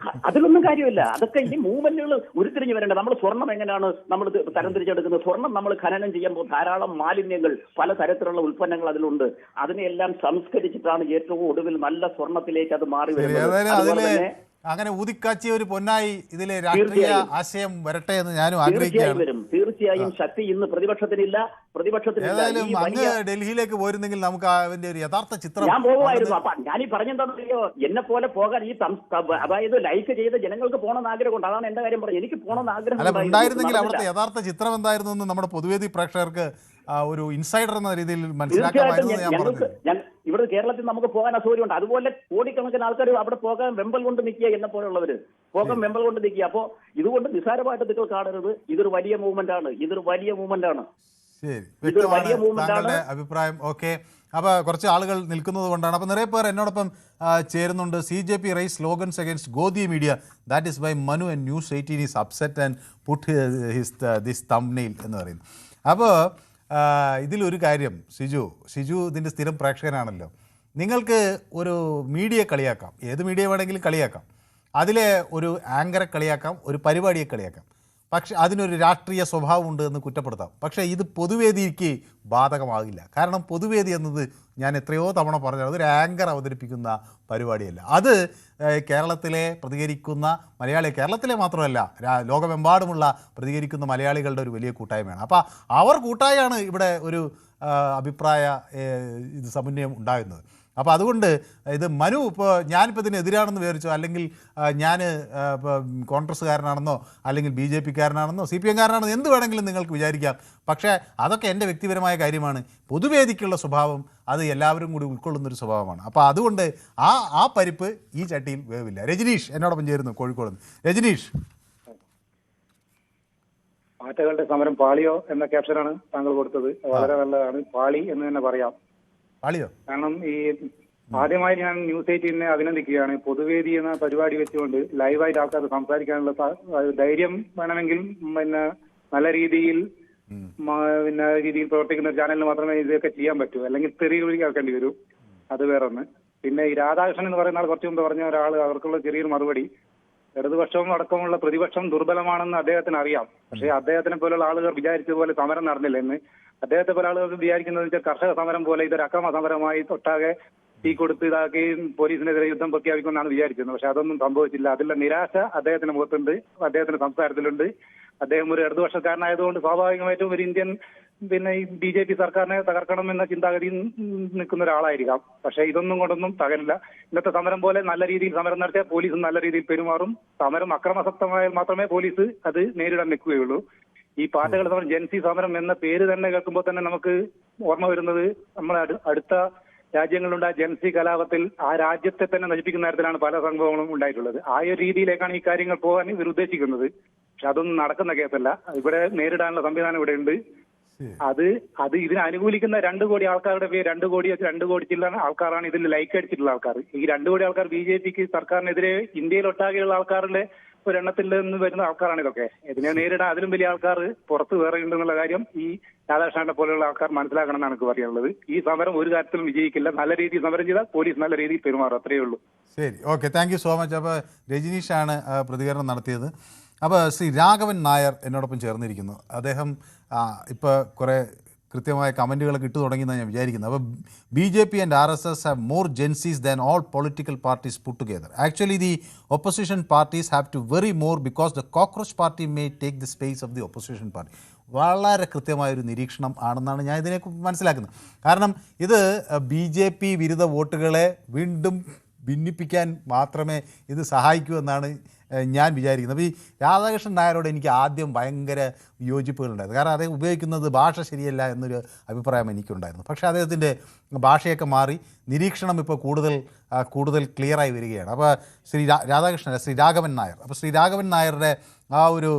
അതിലൊന്നും കാര്യമില്ല. അതൊക്കെ ഈ മൂവ്മെന്റുകൾ ഉരുത്തിരിഞ്ഞു വരേണ്ടത്. നമ്മൾ സ്വർണം എങ്ങനെയാണ് നമ്മൾ തരംതിരിച്ചെടുക്കുന്നത്? സ്വർണം നമ്മൾ ഖനനം ചെയ്യുമ്പോൾ ധാരാളം മാലിന്യങ്ങൾ, പല തരത്തിലുള്ള ഉൽപ്പന്നങ്ങൾ അതിലുണ്ട്. അതിനെല്ലാം സംസ്കരിച്ചിട്ടാണ് ഏറ്റവും ഒടുവിൽ നല്ല സ്വർണത്തിലേക്ക് അത് മാറി വരുന്നത്. അങ്ങനെ ഊതിക്കാച്ചിയ ഒരു പൊന്നായി ഇതിലെ രാഷ്ട്രീയ ആശയം വരട്ടെ എന്ന് ഞാനും ആഗ്രഹിക്കുകയാണ്. തീർച്ചയായും ശക്തി ഇന്ന് പ്രതിപക്ഷത്തിനില്ല. ഏതായാലും അങ്ങ് ഡൽഹിയിലേക്ക് പോയിരുന്നെങ്കിൽ നമുക്ക് അതിന്റെ ഒരു യഥാർത്ഥ ചിത്രം ഞാൻ പോകുമായിരുന്നു. അപ്പൊ ഞാനീ പറഞ്ഞെന്താണെന്നറിയോ, എന്നെ പോലെ പോകാൻ ഈ അതായത് ലൈക്ക് ചെയ്ത ജനങ്ങൾക്ക് പോകണമെന്ന് ആഗ്രഹമുണ്ട്. അതാണ് എന്റെ കാര്യം പറഞ്ഞത്. എനിക്ക് പോകണമെന്ന് ആഗ്രഹം ഉണ്ടായിരുന്നെങ്കിൽ അവിടുത്തെ യഥാർത്ഥ ചിത്രം എന്തായിരുന്നു എന്ന് നമ്മുടെ പൊതുവേദി പ്രേക്ഷകർക്ക് ഒരു ഇൻസൈഡർ എന്ന രീതിയിൽ മനസ്സിലാക്കാമായിരുന്നു ഞാൻ പറഞ്ഞത്. ഇവിടെ കേരളത്തിൽ നമുക്ക് പോകാൻ അസൗകര്യമുണ്ട്. അതുപോലെ കോടിക്കണക്കിന് ആൾക്കാർ അവിടെ പോകാൻ വെമ്പൽ കൊണ്ട് നിൽക്കുക, എന്നെ പോലുള്ളവര് പോകാൻ വെമ്പൽ കൊണ്ട് നിൽക്കുക. അപ്പോ ഇതുകൊണ്ട് നിസ്സാരമായിട്ട് നിങ്ങൾ കാണരുത്. ഇതൊരു വലിയ മൂവ്മെന്റ് ആണ്. ശരി, വ്യക്തമാണ് താങ്കളുടെ അഭിപ്രായം. ഓക്കെ, അപ്പോൾ കുറച്ച് ആളുകൾ നിൽക്കുന്നത് കൊണ്ടാണ്. അപ്പോൾ നിറയെ പേർ എന്നോടൊപ്പം ചേരുന്നുണ്ട്. CJP rise slogans against Godi media, that is by Manu and News 18 is upset and put this thumbnail എന്ന് പറയുന്നു. അപ്പോൾ ഇതിലൊരു കാര്യം, ഷിജു ഇതിൻ്റെ സ്ഥിരം പ്രേക്ഷകനാണല്ലോ. നിങ്ങൾക്ക് ഒരു മീഡിയ കളിയാക്കാം, ഏത് മീഡിയ വേണമെങ്കിലും കളിയാക്കാം. അതിലെ ഒരു ആങ്കറെ കളിയാക്കാം, ഒരു പരിപാടിയെ കളിയാക്കാം. പക്ഷെ അതിനൊരു രാഷ്ട്രീയ സ്വഭാവമുണ്ട് എന്ന് കുറ്റപ്പെടുത്താം. പക്ഷേ ഇത് പൊതുവേദിക്ക് ബാധകമാകില്ല. കാരണം പൊതുവേദി എന്നത് ഞാൻ എത്രയോ തവണ പറഞ്ഞത് അതൊരു ആങ്കർ അവതരിപ്പിക്കുന്ന പരിപാടിയല്ല. അത് കേരളത്തിലെ പ്രതികരിക്കുന്ന കേരളത്തിലെ മാത്രമല്ല ലോകമെമ്പാടുമുള്ള പ്രതികരിക്കുന്ന മലയാളികളുടെ ഒരു വലിയ കൂട്ടായ്മയാണ്. അപ്പോൾ അവർ കൂട്ടായാണ് ഇവിടെ ഒരു അഭിപ്രായ സമന്വയം ഉണ്ടാകുന്നത്. അപ്പോൾ അതുകൊണ്ട് ഇത് മനു ഇപ്പോൾ ഞാനിപ്പോൾ ഇതിനെതിരാണെന്ന് വിചാരിച്ചോ, അല്ലെങ്കിൽ ഞാൻ കോൺഗ്രസ്സുകാരനാണെന്നോ അല്ലെങ്കിൽ BJPക്കാരനാണെന്നോ CPMകാരനാണെന്നോ എന്ത് വേണമെങ്കിലും നിങ്ങൾക്ക് വിചാരിക്കാം. പക്ഷേ അതൊക്കെ എൻ്റെ വ്യക്തിപരമായ കാര്യമാണ്. പൊതുവേദിക്കുള്ള സ്വഭാവം അത് എല്ലാവരും കൂടി ഉൾക്കൊള്ളുന്നൊരു സ്വഭാവമാണ്. അപ്പോൾ അതുകൊണ്ട് ആ പരിപ്പ് ഈ ചട്ടിയിൽ വേവില്ല. രജനീഷ് എന്നോടൊപ്പം ചേരുന്നു കോഴിക്കോട് നിന്ന്. രജനീഷ്, പാറ്റകളുടെ സമരം പാളിയോ എന്ന ക്യാപ്ഷനാണ് താങ്കൾ കൊടുത്തത്. വളരെ നല്ലതാണ്. പാളി എന്ന് തന്നെ പറയാം. പാളിയോ? കാരണം ഈ ആദ്യമായി ഞാൻ News 18 അഭിനന്ദിക്കുകയാണ്. പൊതുവേദി എന്ന പരിപാടി വെച്ചുകൊണ്ട് ലൈവായിട്ട് ആൾക്കാർ സംസാരിക്കാനുള്ള ധൈര്യം വേണമെങ്കിൽ നല്ല രീതിയിൽ പ്രവർത്തിക്കുന്ന ഒരു ചാനലിന് മാത്രമേ ഇതൊക്കെ ചെയ്യാൻ പറ്റൂ. അല്ലെങ്കിൽ തെറി കേൾക്കേണ്ടി വരും. അത് വേറെ ഒന്ന്. പിന്നെ ഈ രാധാകൃഷ്ണൻ എന്ന് പറയുന്ന ആൾ കുറച്ചു മുമ്പ് പറഞ്ഞ ഒരാൾ, അവർക്കുള്ള ചെറിയൊരു മറുപടി, ഇടതുപക്ഷവും അടക്കമുള്ള പ്രതിപക്ഷം ദുർബലമാണെന്ന് അദ്ദേഹത്തിന് അറിയാം. പക്ഷേ അദ്ദേഹത്തിനെ പോലുള്ള ആളുകൾ വിചാരിച്ചതുപോലെ സമരം നടന്നില്ല എന്ന് അദ്ദേഹത്തെ പോലെ ആളുകൾ വിചാരിക്കുന്നത് വെച്ചാൽ കർഷക സമരം പോലെ ഇതൊരു അക്രമ സമരമായി തൊട്ടാകെ തീ കൊടുത്ത് ഇതാക്കി പോലീസിനെതിരെ യുദ്ധം പ്രഖ്യാപിക്കുമെന്നാണ് വിചാരിക്കുന്നത്. പക്ഷെ അതൊന്നും സംഭവിച്ചില്ല. അതിലുള്ള നിരാശ അദ്ദേഹത്തിന്റെ മുഖത്തുണ്ട്, അദ്ദേഹത്തിന്റെ സംസാരത്തിലുണ്ട്. അദ്ദേഹം ഒരു ഇടതുപക്ഷക്കാരനായതുകൊണ്ട് സ്വാഭാവികമായിട്ടും ഒരു ഇന്ത്യൻ ഈ BJP സർക്കാരിനെ തകർക്കണം എന്ന ചിന്താഗതിയിൽ നിൽക്കുന്ന ഒരാളായിരിക്കാം. പക്ഷെ ഇതൊന്നും കൊണ്ടൊന്നും തകരില്ല. ഇന്നത്തെ സമരം പോലെ നല്ല രീതിയിൽ സമരം നടത്തിയാൽ പോലീസും നല്ല രീതിയിൽ പെരുമാറും. സമരം അക്രമാസക്തമായാൽ മാത്രമേ പോലീസ് അത് നേരിടാൻ നിൽക്കുകയുള്ളൂ. ഈ പാറ്റകളുടെ സമരം, ജൻസി സമരം എന്ന പേര് തന്നെ കേൾക്കുമ്പോൾ തന്നെ നമുക്ക് ഓർമ്മ വരുന്നത് നമ്മളെ അടുത്ത രാജ്യങ്ങളുണ്ടായ ജൻസി കലാപത്തിൽ ആ രാജ്യത്തെ തന്നെ നശിപ്പിക്കുന്ന തരത്തിലാണ് പല സംഭവങ്ങളും ഉണ്ടായിട്ടുള്ളത്. ആ ഒരു രീതിയിലേക്കാണ് ഈ കാര്യങ്ങൾ പോകാൻ ഇവർ ഉദ്ദേശിക്കുന്നത്. പക്ഷെ അതൊന്നും നടക്കുന്ന കേസല്ല. ഇവിടെ നേരിടാനുള്ള സംവിധാനം ഇവിടെ ഉണ്ട്. അത് ഇതിനെ അനുകൂലിക്കുന്ന 2 കോടി ആൾക്കാരുടെ പേര് 2 കോടി ചില്ല ആൾക്കാരാണ് ഇതിൽ ലൈക്ക് അടിച്ചിട്ടുള്ള ആൾക്കാർ. ഈ 2 കോടി ആൾക്കാർ BJPക്ക് സർക്കാരിനെതിരെ ഇന്ത്യയിലൊട്ടാകെയുള്ള ആൾക്കാരുടെ ഒരെണ്ണത്തിൽ നിന്ന് വരുന്ന ആൾക്കാരാണ് ഇതൊക്കെ. ഇതിനെ നേരിടാൻ അതിലും വലിയ ആൾക്കാർ പുറത്ത് വേറെ ഉണ്ടെന്നുള്ള കാര്യം ഈ രാധാകൃഷ്ണനെ പോലെയുള്ള ആൾക്കാർ മനസ്സിലാക്കണം എന്നാണ് എനിക്ക് പറയാനുള്ളത്. ഈ സമരം ഒരു കാര്യത്തിലും വിജയിക്കില്ല. നല്ല രീതിയിൽ സമരം ചെയ്താൽ പോലീസ് നല്ല രീതിയിൽ പെരുമാറും. അത്രയേ ഉള്ളൂ. ശരി, okay, thank you so much. അപ്പോൾ രജനീഷാണ് പ്രതികരണം നടത്തിയത്. അപ്പോൾ ശ്രീ രാഘവൻ നായർ എന്നോടൊപ്പം ചേർന്നിരിക്കുന്നു. അദ്ദേഹം ഇപ്പോൾ കുറേ കൃത്യമായ കമൻറ്റുകളൊക്കെ ഇട്ട് തുടങ്ങിയെന്നാണ് ഞാൻ വിചാരിക്കുന്നത്. അപ്പോൾ BJP and RSS have more Gen-Zs than all political parties put together. Actually, the opposition parties have to worry more because the cockroach party may take the space of the opposition party. വളരെ കൃത്യമായൊരു നിരീക്ഷണം ആണെന്നാണ് ഞാൻ ഇതിനെ മനസ്സിലാക്കുന്നത്. കാരണം ഇത് BJP വിരുദ്ധ വോട്ടുകളെ വീണ്ടും ഭിന്നിപ്പിക്കാൻ മാത്രമേ ഇത് സഹായിക്കൂ എന്നാണ് ഞാൻ വിചാരിക്കുന്നത്. അപ്പോൾ ഈ രാധാകൃഷ്ണൻ നായരോട് എനിക്ക് ആദ്യം ഭയങ്കര വിയോജിപ്പുകളുണ്ടായിരുന്നു. കാരണം അദ്ദേഹം ഉപയോഗിക്കുന്നത് ഭാഷ ശരിയല്ല എന്നൊരു അഭിപ്രായം എനിക്കുണ്ടായിരുന്നു. പക്ഷേ അദ്ദേഹത്തിൻ്റെ ഭാഷയൊക്കെ മാറി നിരീക്ഷണം ഇപ്പോൾ കൂടുതൽ ക്ലിയറായി വരികയാണ്. അപ്പോൾ ശ്രീ രാഘവൻ നായർ, അപ്പോൾ ശ്രീ രാഘവൻ നായരുടെ ആ ഒരു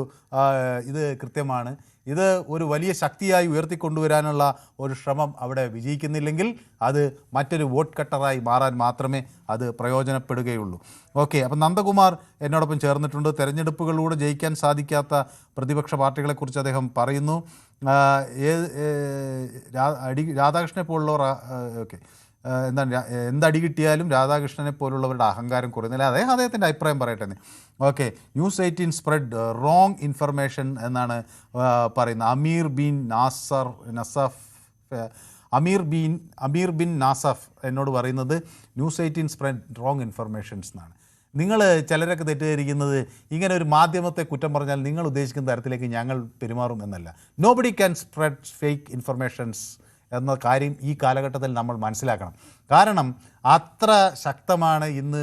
ഇത് കൃത്യമാണ്. ഇത് ഒരു വലിയ ശക്തിയായി ഉയർത്തിക്കൊണ്ടുവരാനുള്ള ഒരു ശ്രമം അവിടെ വിജയിക്കുന്നില്ലെങ്കിൽ അത് മറ്റൊരു വോട്ട് കട്ടറായി മാറാൻ മാത്രമേ അത് പ്രയോജനപ്പെടുകയുള്ളൂ. ഓക്കെ, അപ്പം നന്ദകുമാർ എന്നോടൊപ്പം ചേർന്നിട്ടുണ്ട്. തെരഞ്ഞെടുപ്പുകളിലൂടെ ജയിക്കാൻ സാധിക്കാത്ത പ്രതിപക്ഷ പാർട്ടികളെക്കുറിച്ച് അദ്ദേഹം പറയുന്നു. രാധാകൃഷ്ണനെ പോലുള്ളവർ ഓക്കെ എന്തടി കിട്ടിയാലും രാധാകൃഷ്ണനെ പോലുള്ളവരുടെ അഹങ്കാരം കുറയുന്നില്ല. അദ്ദേഹത്തിൻ്റെ അഭിപ്രായം പറയട്ടെ. Okay, news 18 spread wrong information എന്നാണ് പറയുന്നത്. അമീർ ബിൻ നാസഫ് എന്നോട് പറയുന്നത് ന്യൂസ് 18 സ്പ്രെഡ് റോങ് ഇൻഫർമേഷൻസ് എന്നാണ്. നിങ്ങൾ ചിലരൊക്കെ തെറ്റിദ്ധരിക്കുന്നത് ഇങ്ങനെ ഒരു മാധ്യമത്തെ കുറ്റം പറഞ്ഞാൽ നിങ്ങൾ ഉദ്ദേശിക്കുന്ന തരത്തിലേക്ക് ഞങ്ങൾ പെരുമാറും എന്നല്ല. Nobody can spread fake informations എന്ന കാര്യം ഈ കാലഘട്ടത്തിൽ നമ്മൾ മനസ്സിലാക്കണം. കാരണം അത്ര ശക്തമാണ് ഇന്ന്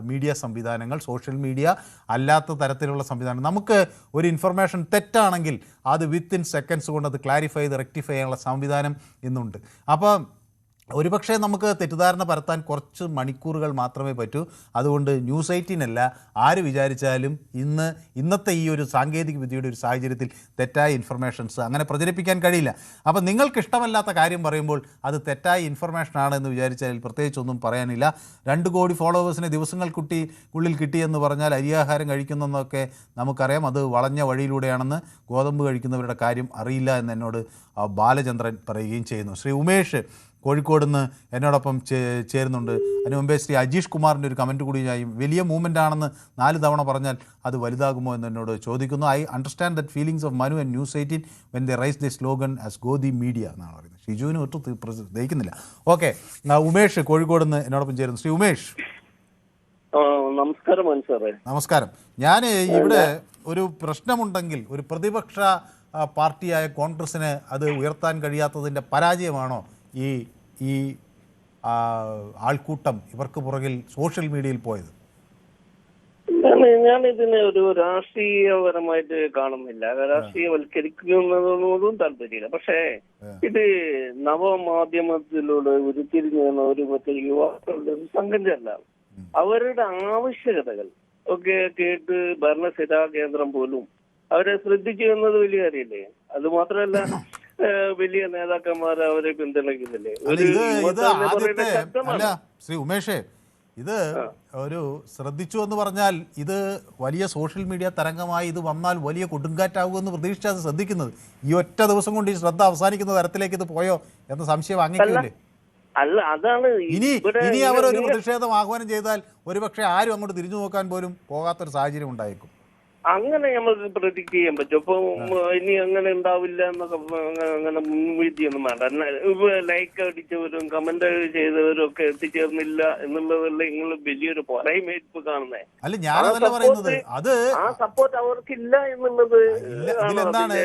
മീഡിയ സംവിധാനങ്ങൾ, സോഷ്യൽ മീഡിയ അല്ലാത്ത തരത്തിലുള്ള സംവിധാനം. നമുക്ക് ഒരു ഇൻഫർമേഷൻ തെറ്റാണെങ്കിൽ അത് വിത്തിൻ സെക്കൻഡ്സ് കൊണ്ട് അത് ക്ലാരിഫൈ ചെയ്ത് റെക്ടിഫൈ ചെയ്യാനുള്ള സംവിധാനം ഇന്നുണ്ട്. അപ്പോൾ ഒരുപക്ഷെ നമുക്ക് തെറ്റിദ്ധാരണ പരത്താൻ കുറച്ച് മണിക്കൂറുകൾ മാത്രമേ പറ്റൂ. അതുകൊണ്ട് ന്യൂസ് 18 അല്ല ആര് വിചാരിച്ചാലും ഇന്നത്തെ ഈ ഒരു സാങ്കേതിക വിദ്യയുടെ ഒരു സാഹചര്യത്തിൽ തെറ്റായ ഇൻഫർമേഷൻസ് അങ്ങനെ പ്രചരിപ്പിക്കാൻ കഴിയില്ല. അപ്പോൾ നിങ്ങൾക്ക് ഇഷ്ടമല്ലാത്ത കാര്യം പറയുമ്പോൾ അത് തെറ്റായ ഇൻഫർമേഷനാണെന്ന് വിചാരിച്ചാൽ പ്രത്യേകിച്ചൊന്നും പറയാനില്ല. 2 കോടി ഫോളോവേഴ്സിനെ ദിവസങ്ങൾക്കുള്ളിൽ കിട്ടിയെന്ന് പറഞ്ഞാൽ അരിയാഹാരം കഴിക്കുന്നതെന്നൊക്കെ നമുക്കറിയാം. അത് വളഞ്ഞ വഴിയിലൂടെയാണെന്ന് ഗോതമ്പ് കഴിക്കുന്നവരുടെ കാര്യം അറിയില്ല എന്ന് എന്നോട് ബാലചന്ദ്രൻ പറയുകയും ചെയ്യുന്നു. ശ്രീ ഉമേഷ് കോഴിക്കോട് നിന്ന് എന്നോടൊപ്പം ചേരുന്നുണ്ട്. അതിന് മുമ്പേ ശ്രീ അജീഷ് കുമാറിൻ്റെ ഒരു കമൻറ്റ് കൂടിയായി വലിയ മൂവ്മെൻ്റ് ആണെന്ന് 4 തവണ പറഞ്ഞാൽ അത് വലുതാകുമോ എന്ന് എന്നോട് ചോദിക്കുന്നു. I understand that feelings of Manu and news 18 when they rise the slogan as go the media എന്നാണ് പറയുന്നത്. ഷിജുവിന് ഒട്ടും ദഹിക്കുന്നില്ല. ഓക്കെ, ഉമേഷ് കോഴിക്കോട് നിന്ന് എന്നോടൊപ്പം ചേരുന്നു. ശ്രീ ഉമേഷ് നമസ്കാരം. നമസ്കാരം. ഞാൻ ഇവിടെ ഒരു പ്രശ്നമുണ്ടെങ്കിൽ ഒരു പ്രതിപക്ഷ പാർട്ടിയായ കോൺഗ്രസിന് അത് ഉയർത്താൻ കഴിയാത്തതിൻ്റെ പരാജയമാണോ ഈ ആൾക്കൂട്ടം ഇവർക്ക് പുറകിൽ സോഷ്യൽ മീഡിയയിൽ പോയത്? ഞാൻ ഇതിനെ ഒരു രാഷ്ട്രീയപരമായിട്ട് കാണുന്നില്ല, രാഷ്ട്രീയവൽക്കരിക്കുന്നതൊന്നും താല്പര്യമില്ല. പക്ഷേ ഇത് നവമാധ്യമത്തിലൂടെ ഉരുത്തിരിഞ്ഞു വന്ന ഒരു മറ്റേ യുവാക്കളുടെ സംഘടനയല്ല. അവരുടെ ആവശ്യകതകൾ ഒക്കെ കേട്ട് ഭരണസിരാ കേന്ദ്രം പോലും അവരെ ശ്രദ്ധിച്ചു എന്നത് വലിയ കാര്യമല്ലേ? അത് മാത്രമല്ല, വലിയ നേതാക്കന്മാർ അവരെ പിന്തുണയ്ക്കുന്നില്ലേ? അല്ല ശ്രീ ഉമേഷേ, ഇത് ഒരു ശ്രദ്ധിച്ചു എന്ന് പറഞ്ഞാൽ ഇത് വലിയ സോഷ്യൽ മീഡിയ തരംഗമായി ഇത് വന്നാൽ വലിയ കൊടുങ്കാറ്റാകുമെന്ന് പ്രതീക്ഷിച്ചാണ് ശ്രദ്ധിക്കുന്നത്. ഈ ഒറ്റ ദിവസം കൊണ്ട് ഈ ശ്രദ്ധ അവസാനിക്കുന്ന തരത്തിലേക്ക് ഇത് പോയോ എന്ന സംശയം വാങ്ങിക്കില്ലേ? അല്ല, അതാണ് ഇനി അവരൊരു പ്രതിഷേധം ആഹ്വാനം ചെയ്താൽ ഒരുപക്ഷെ ആരും അങ്ങോട്ട് തിരിഞ്ഞു നോക്കാൻ പോലും പോകാത്തൊരു സാഹചര്യം ഉണ്ടായേക്കും. അങ്ങനെ നമുക്ക് പ്രെഡിക്റ്റ് ചെയ്യാൻ പറ്റും. അപ്പൊ ഇനി അങ്ങനെ ഉണ്ടാവില്ല എന്നൊക്കെ അങ്ങനെ മുൻവിധിയൊന്നും വേണ്ട. ലൈക്ക് അടിച്ചവരും കമന്റ് ചെയ്തവരും ഒക്കെ എത്തിച്ചേർന്നില്ല എന്നുള്ളതല്ല നിങ്ങൾ വലിയൊരു പോരായ്മ കാണുന്നേ. അല്ല, ഞാനതല്ല പറയുന്നത്. അത് ആ സപ്പോർട്ട് അവർക്കില്ല എന്നുള്ളത്. ഇതിലെന്താണ്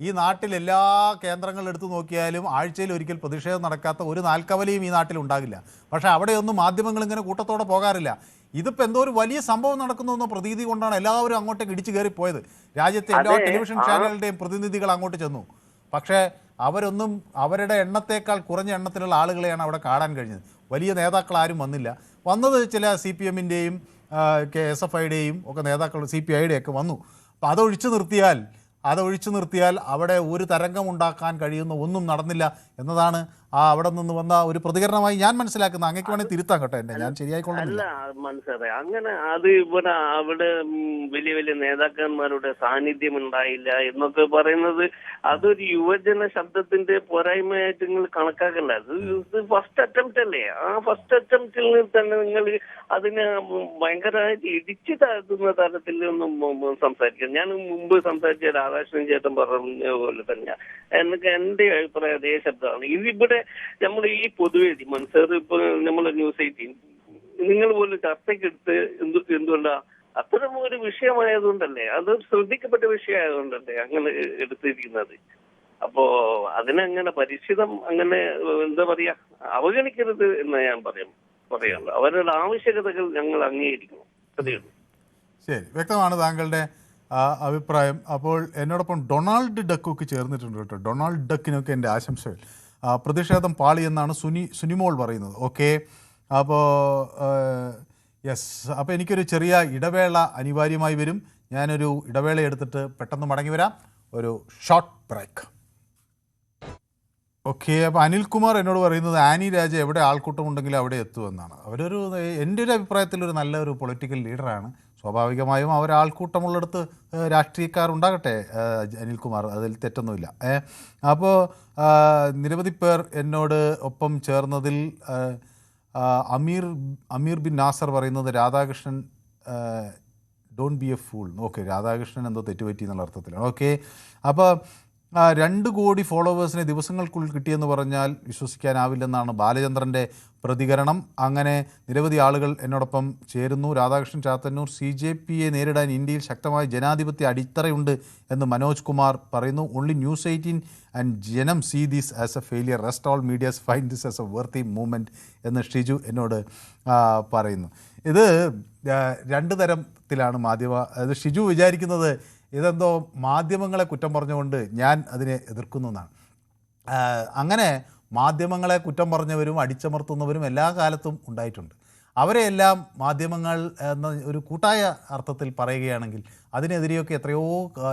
ഈ നാട്ടിൽ എല്ലാ കേന്ദ്രങ്ങളും എടുത്തു നോക്കിയാലും ആഴ്ചയിൽ ഒരിക്കൽ പ്രതിഷേധം നടക്കാത്ത ഒരു നാൽക്കവലയും ഈ നാട്ടിൽ ഉണ്ടാകില്ല. പക്ഷെ അവിടെയൊന്നും മാധ്യമങ്ങൾ ഇങ്ങനെ കൂട്ടത്തോടെ പോകാറില്ല. ഇതിപ്പോൾ എന്തോ ഒരു വലിയ സംഭവം നടക്കുന്നു എന്ന പ്രതീതി കൊണ്ടാണ് എല്ലാവരും അങ്ങോട്ടേക്ക് ഇടിച്ചു കയറി പോയത്. രാജ്യത്തെ എല്ലാ ടെലിവിഷൻ ചാനലുകളുടെയും പ്രതിനിധികൾ അങ്ങോട്ട് ചെന്നു. പക്ഷേ അവരൊന്നും അവരുടെ എണ്ണത്തേക്കാൾ കുറഞ്ഞ എണ്ണത്തിലുള്ള ആളുകളെയാണ് അവിടെ കാണാൻ കഴിഞ്ഞത്. വലിയ നേതാക്കൾ ആരും വന്നില്ല. വന്നത് ചില CPM-ൻ്റെയും SFIയുടെയും ഒക്കെ നേതാക്കൾ, CPI-യുടെ ഒക്കെ വന്നു. അപ്പോൾ അതൊഴിച്ചു നിർത്തിയാൽ അവിടെ ഒരു തരംഗമുണ്ടാക്കാൻ കഴിയുന്ന ഒന്നും നടന്നില്ല എന്നതാണ് അവിടെ നിന്ന് വന്ന ഒരു പ്രതികരണമായി ഞാൻ മനസ്സിലാക്കുന്നത്. അങ്ങേക്ക് വേണമെങ്കിൽ തിരുത്താം കേട്ടോ എന്നെ, ഞാൻ ശരിയായിക്കൊള്ളുന്നില്ല. മനസ്സിലായി. അങ്ങനെ അത് ഇവിടെ അവിടെ വലിയ വലിയ നേതാക്കന്മാരുടെ സാന്നിധ്യം ഉണ്ടായില്ല എന്നൊക്കെ പറയുന്നത് അതൊരു യുവജന ശബ്ദത്തിന്റെ പോരായ്മയായിട്ട് നിങ്ങൾ കണക്കാക്കണ്ട. ഇത് ഫസ്റ്റ് അറ്റംപ്റ്റ് അല്ലേ? ആ ഫസ്റ്റ് അറ്റംപ്റ്റിൽ തന്നെ നിങ്ങൾ അതിനെ ഭയങ്കരമായിട്ട് ഇടിച്ചു താഴ്ത്തുന്ന തരത്തിൽ ഒന്നും സംസാരിക്കാം. ഞാൻ മുമ്പ് സംസാരിച്ച രാധാകൃഷ്ണൻ ചേട്ടൻ പറഞ്ഞ പോലെ തന്നെ എനിക്ക് എന്റെ അഭിപ്രായം അതേ ശബ്ദമാണ്. ഇതിവിടെ നമ്മൾ ഈ പൊതുവേദി മൻസർ ഇപ്പൊ നമ്മളെ ന്യൂസ് 18 നിങ്ങൾ പോലും ചർച്ചയ്ക്കെടുത്ത് എന്തുകൊണ്ടാ അത്തരം ഒരു വിഷയമായതുകൊണ്ടല്ലേ, അത് ശ്രദ്ധിക്കപ്പെട്ട വിഷയമായതുകൊണ്ടല്ലേ അങ്ങനെ എടുത്തിരിക്കുന്നത്. അപ്പോ അതിനങ്ങനെ പരിചിതം അങ്ങനെ എന്താ പറയാ അവഗണിക്കരുത് എന്ന് ഞാൻ പറയാനുള്ളൂ. അവരുടെ ആവശ്യകതകൾ ഞങ്ങൾ അംഗീകരിക്കണം. അതേയുള്ളൂ. ശരി, വ്യക്തമാണ് താങ്കളുടെ അഭിപ്രായം. അപ്പോൾ എന്നോടൊപ്പം ഡൊണാൾഡ് ഡക്കൊക്കെ ചേർന്നിട്ടുണ്ട് കേട്ടോ. ഡൊണാൾഡ് ഡക്കിനൊക്കെ എൻ്റെ ആശംസകൾ. പ്രതിഷേധം പാളി എന്നാണ് സുനിമോൾ പറയുന്നത്. ഓക്കെ, അപ്പോൾ യെസ്, അപ്പോൾ എനിക്കൊരു ചെറിയ ഇടവേള അനിവാര്യമായി വരും. ഞാനൊരു ഇടവേള എടുത്തിട്ട് പെട്ടെന്ന് മടങ്ങി വരാം. ഒരു ഷോർട്ട് ബ്രേക്ക്. ഓക്കെ, അപ്പോൾ അനിൽകുമാർ എന്നോട് പറയുന്നത് ആനി രാജ എവിടെ ആൾക്കൂട്ടമുണ്ടെങ്കിലും അവിടെ എത്തുമെന്നാണ്. അവരൊരു എൻ്റെ ഒരു അഭിപ്രായത്തിൽ ഒരു നല്ലൊരു പൊളിറ്റിക്കൽ ലീഡറാണ്. സ്വാഭാവികമായും അവർ ആൾക്കൂട്ടമുള്ളിടത്ത് രാഷ്ട്രീയക്കാരുണ്ടാകട്ടെ അനിൽകുമാർ, അതിൽ തെറ്റൊന്നുമില്ല. അപ്പോൾ നിരവധി പേർ എന്നോട് ഒപ്പം ചേർന്നതിൽ അമീർ ബിൻ നാസർ പറയുന്നത് Radhakrishnan don't be A fool. Okay, Radhakrishnan എന്തോ തെറ്റുപറ്റി എന്നുള്ള അർത്ഥത്തിലാണ്. ഓക്കെ, അപ്പോൾ 2 കോടി ഫോളോവേഴ്സിനെ ദിവസങ്ങൾക്കുള്ളിൽ കിട്ടിയെന്ന് പറഞ്ഞാൽ വിശ്വസിക്കാനാവില്ലെന്നാണ് ബാലചന്ദ്രൻ്റെ പ്രതികരണം. അങ്ങനെ നിരവധി ആളുകൾ എന്നോടൊപ്പം ചേരുന്നു. രാധാകൃഷ്ണൻ ചാത്തന്നൂർ CJPയെ നേരിടാൻ ഇന്ത്യയിൽ ശക്തമായ ജനാധിപത്യ അടിത്തറയുണ്ട് എന്ന് മനോജ് കുമാർ പറയുന്നു. Only news 18 and Janam see this as a failure. Rest all medias find this as a worthy movement എന്ന് ഷിജു എന്നോട് പറയുന്നു. ഇത് 2 തരത്തിലാണ് അത് ഷിജു വിചാരിക്കുന്നത് ഇതെന്തോ മാധ്യമങ്ങളെ കുറ്റം പറഞ്ഞുകൊണ്ട് ഞാൻ അതിനെ എതിർക്കുന്നു എന്നാണ്. അങ്ങനെ മാധ്യമങ്ങളെ കുറ്റം പറഞ്ഞവരും അടിച്ചമർത്തുന്നവരും എല്ലാ കാലത്തും ഉണ്ടായിട്ടുണ്ട്. അവരെയെല്ലാം മാധ്യമങ്ങൾ എന്ന ഒരു കൂട്ടായ അർത്ഥത്തിൽ പറയുകയാണെങ്കിൽ അതിനെതിരെയൊക്കെ എത്രയോ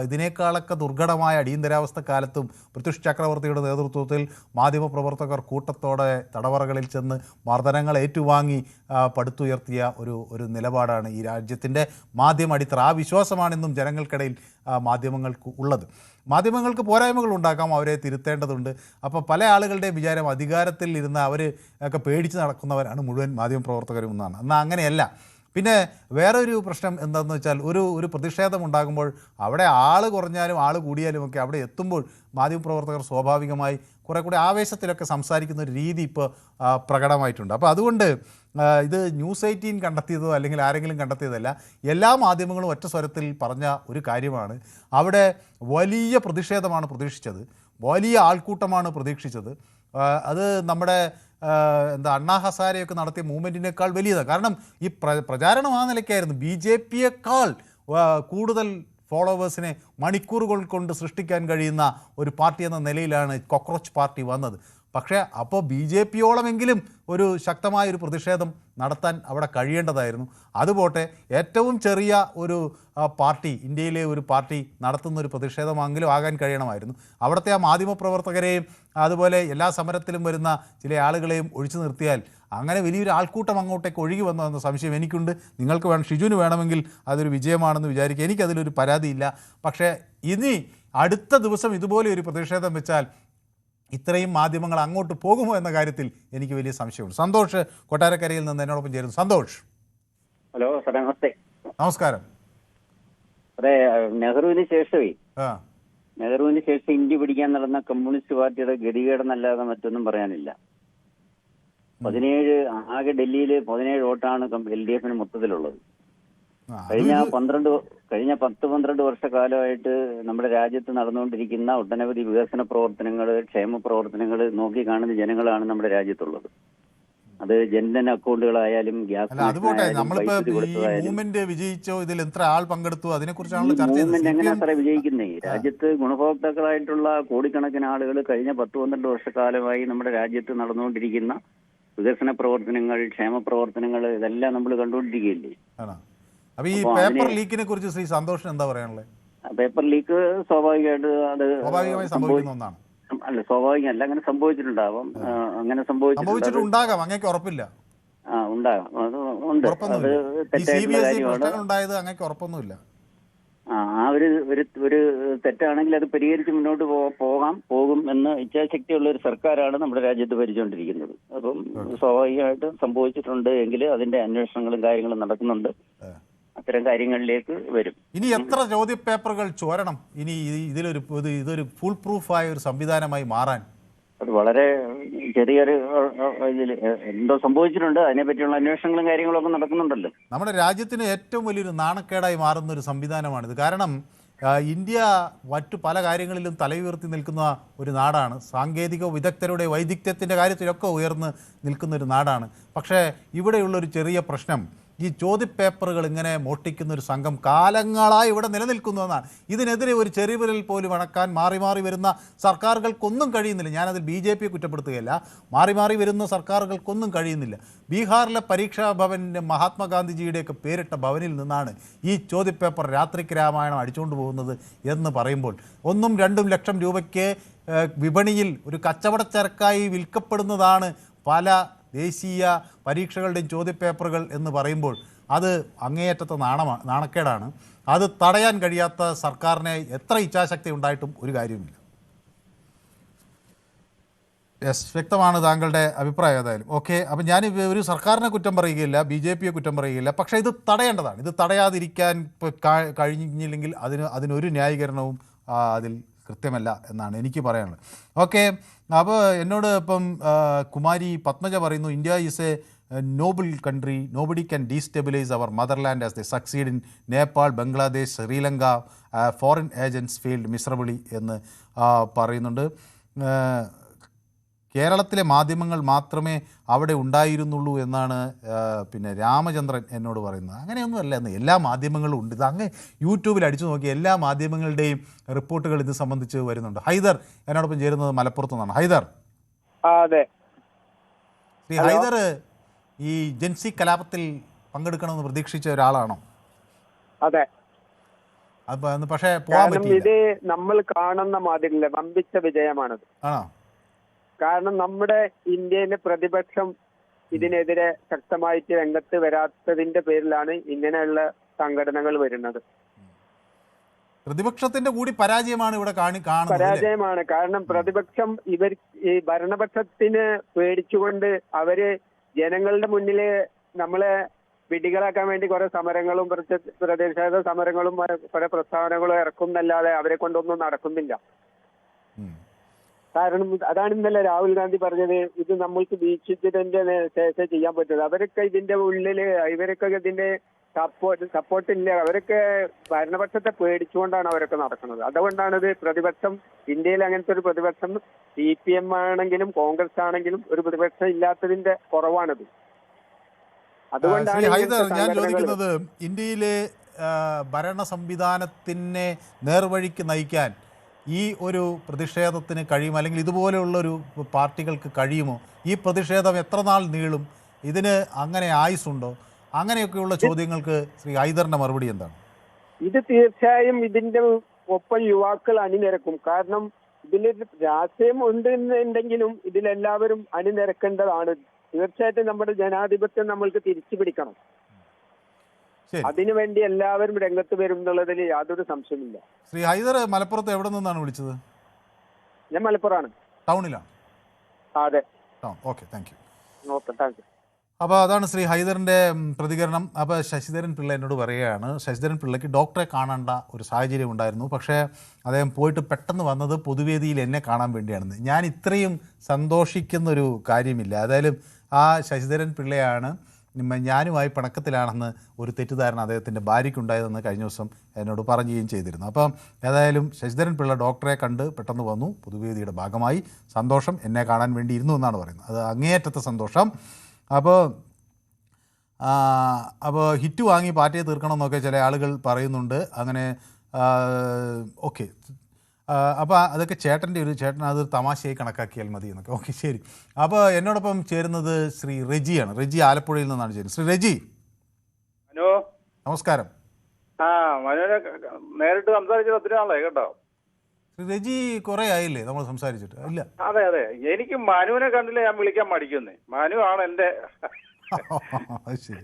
ഇതിനേക്കാളൊക്കെ ദുർഘടമായ അടിയന്തരാവസ്ഥ കാലത്തും ബ്രിട്ടീഷ് ചക്രവർത്തിയുടെ നേതൃത്വത്തിൽ മാധ്യമപ്രവർത്തകർ കൂട്ടത്തോടെ തടവറകളിൽ ചെന്ന് മർദ്ദനങ്ങൾ ഏറ്റുവാങ്ങി പടുത്തുയർത്തിയ ഒരു നിലപാടാണ് ഈ രാജ്യത്തിൻ്റെ മാധ്യമ അടിത്തറ. ആ വിശ്വാസമാണെന്നും ജനങ്ങൾക്കിടയിൽ മാധ്യമങ്ങൾക്ക് ഉള്ളത്. മാധ്യമങ്ങൾക്ക് പോരായ്മകൾ ഉണ്ടാക്കാം, അവരെ തിരുത്തേണ്ടതുണ്ട്. അപ്പോൾ പല ആളുകളുടെയും വിചാരം അധികാരത്തിൽ ഇരുന്ന് അവർ ഒക്കെ പേടിച്ച് നടക്കുന്നവരാണ് മുഴുവൻ മാധ്യമപ്രവർത്തകരും എന്നാണ്. എന്നാൽ അങ്ങനെയല്ല. പിന്നെ വേറൊരു പ്രശ്നം എന്താണെന്ന് വെച്ചാൽ ഒരു പ്രതിഷേധം ഉണ്ടാകുമ്പോൾ അവിടെ ആൾ കുറഞ്ഞാലും ആൾ കൂടിയാലും ഒക്കെ അവിടെ എത്തുമ്പോൾ മാധ്യമപ്രവർത്തകർ സ്വാഭാവികമായി കുറേ കൂടി ആവേശത്തിലൊക്കെ സംസാരിക്കുന്ന ഒരു രീതി ഇപ്പോൾ പ്രകടമായിട്ടുണ്ട്. അപ്പോൾ അതുകൊണ്ട് ഇത് ന്യൂസ് 18 കണ്ടെത്തിയതോ അല്ലെങ്കിൽ ആരെങ്കിലും കണ്ടെത്തിയതല്ല. എല്ലാ മാധ്യമങ്ങളും ഒറ്റ സ്വരത്തിൽ പറഞ്ഞ ഒരു കാര്യമാണ്. അവിടെ വലിയ പ്രതിഷേധമാണ് പ്രതീക്ഷിച്ചത്, വലിയ ആൾക്കൂട്ടമാണ് പ്രതീക്ഷിച്ചത്. അത് നമ്മുടെ അണ്ണാ ഹസാരെയൊക്കെ നടത്തിയ മൂവ്മെൻറ്റിനേക്കാൾ വലിയതാണ്. കാരണം ഈ പ്രചാരണം ആ നിലയ്ക്കായിരുന്നു. BJPയേക്കാൾ കൂടുതൽ ഫോളോവേഴ്സിനെ മണിക്കൂറുകൾ കൊണ്ട് സൃഷ്ടിക്കാൻ കഴിയുന്ന ഒരു പാർട്ടി എന്ന നിലയിലാണ് കോക്രോച്ച് പാർട്ടി വന്നത്. പക്ഷേ അപ്പോൾ BJPയോളമെങ്കിലും ഒരു ശക്തമായൊരു പ്രതിഷേധം നടത്താൻ അവിടെ കഴിയേണ്ടതായിരുന്നു. അതുപോട്ടെ, ഏറ്റവും ചെറിയ ഒരു പാർട്ടി, ഇന്ത്യയിലെ ഒരു പാർട്ടി നടത്തുന്നൊരു പ്രതിഷേധമെങ്കിലും ആകാൻ കഴിയണമായിരുന്നു. അവിടുത്തെ ആ മാധ്യമപ്രവർത്തകരെയും അതുപോലെ എല്ലാ സമരത്തിലും വരുന്ന ചില ആളുകളെയും ഒഴിച്ചു നിർത്തിയാൽ അങ്ങനെ വലിയൊരു ആൾക്കൂട്ടം അങ്ങോട്ടേക്ക് ഒഴുകി വന്നതെന്ന സംശയം എനിക്കുണ്ട്. നിങ്ങൾക്ക് ഷിജുവിന് വേണമെങ്കിൽ അതൊരു വിജയമാണെന്ന് വിചാരിക്കുക. എനിക്കതിലൊരു പരാതിയില്ല. പക്ഷേ ഇനി അടുത്ത ദിവസം ഇതുപോലെ ഒരു പ്രതിഷേധം വെച്ചാൽ ഇത്രയും മാധ്യമങ്ങൾ അങ്ങോട്ട് പോകുമോ എന്ന കാര്യത്തിൽ എനിക്ക് വലിയ സംശയമുണ്ട്. സന്തോഷ് കൊട്ടാരക്കരയിൽ നിന്ന് എന്നോടൊപ്പം ചേരുന്നു. സന്തോഷ്. ഹലോ സാറേ, നമസ്തേ. നമസ്കാരം. അതെ, നെഹ്റുവിന് ശേഷം ഇന്ത്യ പിടിക്കാൻ നടന്ന കമ്മ്യൂണിസ്റ്റ് പാർട്ടിയുടെ ഗതികേടെന്നല്ലാതെ മറ്റൊന്നും പറയാനില്ല. 17 ആകെ ഡൽഹിയിൽ 17 വോട്ടാണ് LDF മൊത്തത്തിലുള്ളത്. കഴിഞ്ഞ 10-12 വർഷക്കാലമായിട്ട് നമ്മുടെ രാജ്യത്ത് നടന്നുകൊണ്ടിരിക്കുന്ന ഒട്ടനവധി വികസന പ്രവർത്തനങ്ങൾ, ക്ഷേമ പ്രവർത്തനങ്ങൾ നോക്കി കാണുന്ന ജനങ്ങളാണ് നമ്മുടെ രാജ്യത്തുള്ളത്. അത് ജൻധൻ അക്കൗണ്ടുകളായാലും ഗ്യാസ് വിജയിച്ചോ, ഇതിൽ എത്ര ആൾ പങ്കെടുത്തു, മൂവ്മെന്റ് എങ്ങനെ അത്ര വിജയിക്കുന്നേ? രാജ്യത്ത് ഗുണഭോക്താക്കളായിട്ടുള്ള കോടിക്കണക്കിന് ആളുകൾ കഴിഞ്ഞ 10-12 വർഷക്കാലമായി നമ്മുടെ രാജ്യത്ത് നടന്നുകൊണ്ടിരിക്കുന്ന വികസന പ്രവർത്തനങ്ങൾ, ക്ഷേമ പ്രവർത്തനങ്ങൾ ഇതെല്ലാം നമ്മൾ കണ്ടുകൊണ്ടിരിക്കുകയല്ലേ. അപ്പൊ ഈ പേപ്പർ ലീക്കിനെ കുറിച്ച് ശ്രീ സന്തോഷിന് എന്താ പറയാനുള്ളത്? പേപ്പർ ലീക്ക് സ്വാഭാവികമായിട്ട് അത് സംഭവിക്കുന്ന ഒന്നാണ്. അല്ല സ്വാഭാവികമല്ല, അങ്ങനെ സംഭവിച്ചിട്ടുണ്ടാവാം. അങ്ങനെ സംഭവിച്ചിട്ടുണ്ടാകാം, അങ്ങേക്ക് ഉറപ്പില്ല. ഉണ്ടാകാം, അത് ഉണ്ട്. അത് തെറ്റായിട്ടുള്ള കാര്യമാണ്. ഉണ്ടായത് അങ്ങേക്ക് ഉറപ്പൊന്നുമില്ല. ആ ഒരു തെറ്റാണെങ്കിൽ അത് പരിഹരിച്ച് മുന്നോട്ട് പോകും എന്ന് ഇച്ഛാശക്തിയുള്ള ഒരു സർക്കാരാണ് നമ്മുടെ രാജ്യത്ത് ഭരിച്ചുകൊണ്ടിരിക്കുന്നത്. അപ്പം സ്വാഭാവികമായിട്ടും സംഭവിച്ചിട്ടുണ്ട് എങ്കിൽ അതിന്റെ അന്വേഷണങ്ങളും കാര്യങ്ങളും നടക്കുന്നുണ്ട്. അത്തരം കാര്യങ്ങളിലേക്ക് വരും. ഇനി എത്ര ചോദ്യപേപ്പറുകൾ ചോരണം ഇനി ഇതൊരു ഫുൾ പ്രൂഫായ ഒരു സംവിധാനമായി മാറാൻ? അത് വളരെ ചെറിയൊരു ഇതിൽ എന്തോ സംഭവിച്ചിട്ടുണ്ട്, അതിനെപ്പറ്റിയുള്ള അന്വേഷണങ്ങളും കാര്യങ്ങളും ഒക്കെ നടക്കുന്നുണ്ടല്ലോ. നമ്മുടെ രാജ്യത്തിന് ഏറ്റവും വലിയൊരു നാണക്കേടായി മാറുന്ന ഒരു സംവിധാനമാണിത്. കാരണം ഇന്ത്യ മറ്റു പല കാര്യങ്ങളിലും തലയുയർത്തി നിൽക്കുന്ന ഒരു നാടാണ്. സാങ്കേതിക വിദഗ്ധരുടെ വൈദഗ്ധ്യത്തിൻ്റെ കാര്യത്തിലൊക്കെ ഉയർന്ന് നിൽക്കുന്ന ഒരു നാടാണ്. പക്ഷേ ഇവിടെയുള്ളൊരു ചെറിയ പ്രശ്നം, ഈ ചോദ്യപേപ്പറുകൾ ഇങ്ങനെ മോഷ്ടിക്കുന്ന ഒരു സംഘം കാലങ്ങളായി ഇവിടെ നിലനിൽക്കുന്നതെന്നാണ്. ഇതിനെതിരെ ഒരു ചെറിവിരൽ പോലും അണക്കാൻ മാറി മാറി വരുന്ന സർക്കാരുകൾക്കൊന്നും കഴിയുന്നില്ല. ഞാനതിൽ BJP കുറ്റപ്പെടുത്തുകയല്ല, മാറി മാറി വരുന്ന സർക്കാരുകൾക്കൊന്നും കഴിയുന്നില്ല. ബീഹാറിലെ പരീക്ഷാ ഭവനിൻ്റെ മഹാത്മാഗാന്ധിജിയുടെയൊക്കെ പേരിട്ട ഭവനിൽ നിന്നാണ് ഈ ചോദ്യപേപ്പർ രാത്രിക്ക് രാമായണം അടിച്ചുകൊണ്ട് പോകുന്നത് എന്ന് പറയുമ്പോൾ 1-2 ലക്ഷം രൂപയ്ക്ക് വിപണിയിൽ ഒരു കച്ചവടച്ചരക്കായി വിൽക്കപ്പെടുന്നതാണ് പല ദേശീയ പരീക്ഷകളുടെയും ചോദ്യപേപ്പറുകൾ എന്ന് പറയുമ്പോൾ അത് അങ്ങേയറ്റത്തെ നാണക്കേടാണ്. അത് തടയാൻ കഴിയാത്ത സർക്കാരിനെ എത്ര ഇച്ഛാശക്തി ഉണ്ടായിട്ടും ഒരു കാര്യവുമില്ല. വ്യക്തമാണ് താങ്കളുടെ അഭിപ്രായം. ഏതായാലും ഓക്കെ. അപ്പം ഞാൻ ഒരു സർക്കാരിനെ കുറ്റം പറയുകയില്ല, BJPയെ കുറ്റം പറയുകയില്ല. പക്ഷേ ഇത് തടയേണ്ടതാണ്. ഇത് തടയാതിരിക്കാൻ കഴിഞ്ഞില്ലെങ്കിൽ അതിനൊരു ന്യായീകരണവും അതിൽ കൃത്യമല്ല എന്നാണ് എനിക്ക് പറയാനുള്ളത്. ഓക്കെ. അപ്പോൾ എന്നോട് ഇപ്പം കുമാരി പത്മജ പറയുന്നു, India is a noble country, nobody can destabilise our motherland as they succeed in Nepal, Bangladesh, Sri Lanka, foreign agents failed miserably എന്ന് പറയുന്നുണ്ട്. കേരളത്തിലെ മാധ്യമങ്ങൾ മാത്രമേ അവിടെ ഉണ്ടായിരുന്നുള്ളൂ എന്നാണ് പിന്നെ രാമചന്ദ്രൻ എന്നോട് പറയുന്നത്. അങ്ങനെയൊന്നുമല്ല എന്ന്, എല്ലാ മാധ്യമങ്ങളും ഉണ്ട്. ഇത് അങ്ങ് യൂട്യൂബിൽ അടിച്ചു നോക്കി എല്ലാ മാധ്യമങ്ങളുടെയും റിപ്പോർട്ടുകൾ ഇത് സംബന്ധിച്ച് വരുന്നുണ്ട്. ഹൈദർ എന്നോടൊപ്പം ചേരുന്നത് മലപ്പുറത്തു നിന്നാണ്. ഹൈദർ. അതെ. ശ്രീ ഹൈദർ ഈ ജൻസി കലാപത്തിൽ പങ്കെടുക്കണമെന്ന് പ്രതീക്ഷിച്ച ഒരാളാണോ? അതെ. പക്ഷേ പോകാൻ പറ്റില്ല. ഇത് നമ്മൾ കാണുന്ന മാതിരില്ല, വമ്പിച്ച വിജയമാണത്. ആണോ? കാരണം നമ്മുടെ ഇന്ത്യയിലെ പ്രതിപക്ഷം ഇതിനെതിരെ ശക്തമായിട്ട് രംഗത്ത് വരാത്തതിന്റെ പേരിലാണ് ഇങ്ങനെയുള്ള സംഘടനകൾ വരുന്നത്. പ്രതിപക്ഷത്തിന്റെ കൂടി പരാജയമാണ് ഇവിടെ കാണുന്നത്. പരാജയമാണ്. കാരണം പ്രതിപക്ഷം ഈ ഭരണപക്ഷത്തിന് പേടിച്ചുകൊണ്ട് അവര് ജനങ്ങളുടെ മുന്നില് നമ്മളെ പിടികളാക്കാൻ വേണ്ടി കുറെ സമരങ്ങളും പ്രതിഷേധ സമരങ്ങളും കുറെ പ്രസ്താവനകളും ഇറക്കുന്നല്ലാതെ അവരെ കൊണ്ടൊന്നും നടക്കുന്നില്ല. കാരണം അതാണ് ഇന്നലെ രാഹുൽ ഗാന്ധി പറഞ്ഞത്, ഇത് നമ്മൾക്ക് വീക്ഷിച്ചതിന്റെ ശേഷം ചെയ്യാൻ പറ്റുന്നത്. അവരൊക്കെ ഇതിന്റെ ഉള്ളില് ഇവരൊക്കെ ഇതിന്റെ സപ്പോർട്ട് ഇല്ല. അവരൊക്കെ ഭരണപക്ഷത്തെ പേടിച്ചുകൊണ്ടാണ് അവരൊക്കെ നടക്കുന്നത്. അതുകൊണ്ടാണ് ഇത് പ്രതിപക്ഷം ഇന്ത്യയിൽ അങ്ങനത്തെ ഒരു പ്രതിപക്ഷം CPM ആണെങ്കിലും കോൺഗ്രസ് ആണെങ്കിലും ഒരു പ്രതിപക്ഷം ഇല്ലാത്തതിന്റെ കുറവാണത്. അതുകൊണ്ടാണ് ഞാൻ ചോദിക്കുന്നത്, ഇന്ത്യയിലെ ഭരണ സംവിധാനത്തിനെ നേർവഴിക്ക് നയിക്കാൻ ഈ ഒരു പ്രതിഷേധത്തിന് കഴിയും, അല്ലെങ്കിൽ ഇതുപോലെയുള്ളൊരു പാർട്ടികൾക്ക് കഴിയുമോ? ഈ പ്രതിഷേധം എത്ര നാൾ നീളും? ഇതിന് അങ്ങനെ ആയുസ്സുണ്ടോ? അങ്ങനെയൊക്കെയുള്ള ചോദ്യങ്ങൾക്ക് ശ്രീ ഹൈദറിന്റെ മറുപടി എന്താണ്? ഇത് തീർച്ചയായും ഇതിന്റെ ഒപ്പം യുവാക്കൾ അണിനിരക്കും. കാരണം ഇതിൽ രാഷ്ട്രീയം ഉണ്ടെങ്കിലും ഇതിലെല്ലാവരും അണിനിരക്കേണ്ടതാണ്. തീർച്ചയായിട്ടും നമ്മുടെ ജനാധിപത്യം നമ്മൾക്ക് തിരിച്ചു പിടിക്കണം. അതിനുവേണ്ടി എല്ലാവരും രംഗത്ത് വരും എന്നുള്ളതിൽ യാതൊരു സംശയമില്ല. ശ്രീ ഹൈദർ മലപ്പുറത്ത് എവിടെ നിന്നാണ് വിളിച്ചത്? ഞാൻ മലപ്പുറമാണ്. ടൗണിലാണ്? അതെ. Okay, thank U. Okay, thank you. അപ്പോൾ അതാണ് ശ്രീ ഹൈദറിൻ്റെ പ്രതികരണം. അപ്പോൾ ശശിധരൻ പിള്ള എന്നോട് പറയുകയാണ്, ശശിധരൻ പിള്ളയ്ക്ക് ഡോക്ടറെ കാണേണ്ട ഒരു സാഹചര്യം ഉണ്ടായിരുന്നു, പക്ഷേ അദ്ദേഹം പോയിട്ട് പെട്ടെന്ന് വന്നത് പൊതുവേദിയിൽ എന്നെ കാണാൻ വേണ്ടിയാണെന്ന്. ഞാൻ ഇത്രയും സന്തോഷിക്കുന്നൊരു കാര്യമില്ല. ഏതായാലും ആ ശശിധരൻ പിള്ളയാണ് ഞാനുമായി പിണക്കത്തിലാണെന്ന് ഒരു തെറ്റിദ്ധാരണ അദ്ദേഹത്തിൻ്റെ ഭാര്യയ്ക്കുണ്ടായതെന്ന് കഴിഞ്ഞ ദിവസം എന്നോട് പറയുകയും ചെയ്തിരുന്നു. അപ്പം ഏതായാലും ശശിധരൻ പിള്ള ഡോക്ടറെ കണ്ട് പെട്ടെന്ന് വന്നു, പൊതുവേദിയുടെ ഭാഗമായി. സന്തോഷം, എന്നെ കാണാൻ വേണ്ടി ഇരുന്നു എന്നാണ് പറയുന്നത്. അത് അങ്ങേയറ്റത്തെ സന്തോഷം. അപ്പോൾ ഹിറ്റ് വാങ്ങി പാർട്ടിയെ തീർക്കണമെന്നൊക്കെ ചില ആളുകൾ പറയുന്നുണ്ട്. അങ്ങനെ ഓക്കെ, അപ്പോൾ അതൊക്കെ ചേട്ടൻ അത് തമാശയായി കണക്കാക്കിയാൽ മതി എന്നൊക്കെ. ഓക്കെ, ശരി. അപ്പോൾ എന്നോടൊപ്പം ചേരുന്നത് ശ്രീ റെജിയാണ്. റെജി ആലപ്പുഴയിൽ നിന്നാണ് ചേരുന്നത്. ശ്രീ റെജി. ഹലോ, നമസ്കാരം. മനോരെ നേരിട്ട് സംസാരിച്ചത് ഒത്തിരി നാളായി കേട്ടോ. ശ്രീ രജി കുറെ ആയില്ലേ നമ്മൾ സംസാരിച്ചിട്ട്? ഇല്ല. അതെ അതെ, എനിക്ക് മനുവിനെ കണ്ടില്ല ഞാൻ വിളിക്കാൻ മടിക്കുന്നേ. മനു ആണ് എന്റെ ശരി.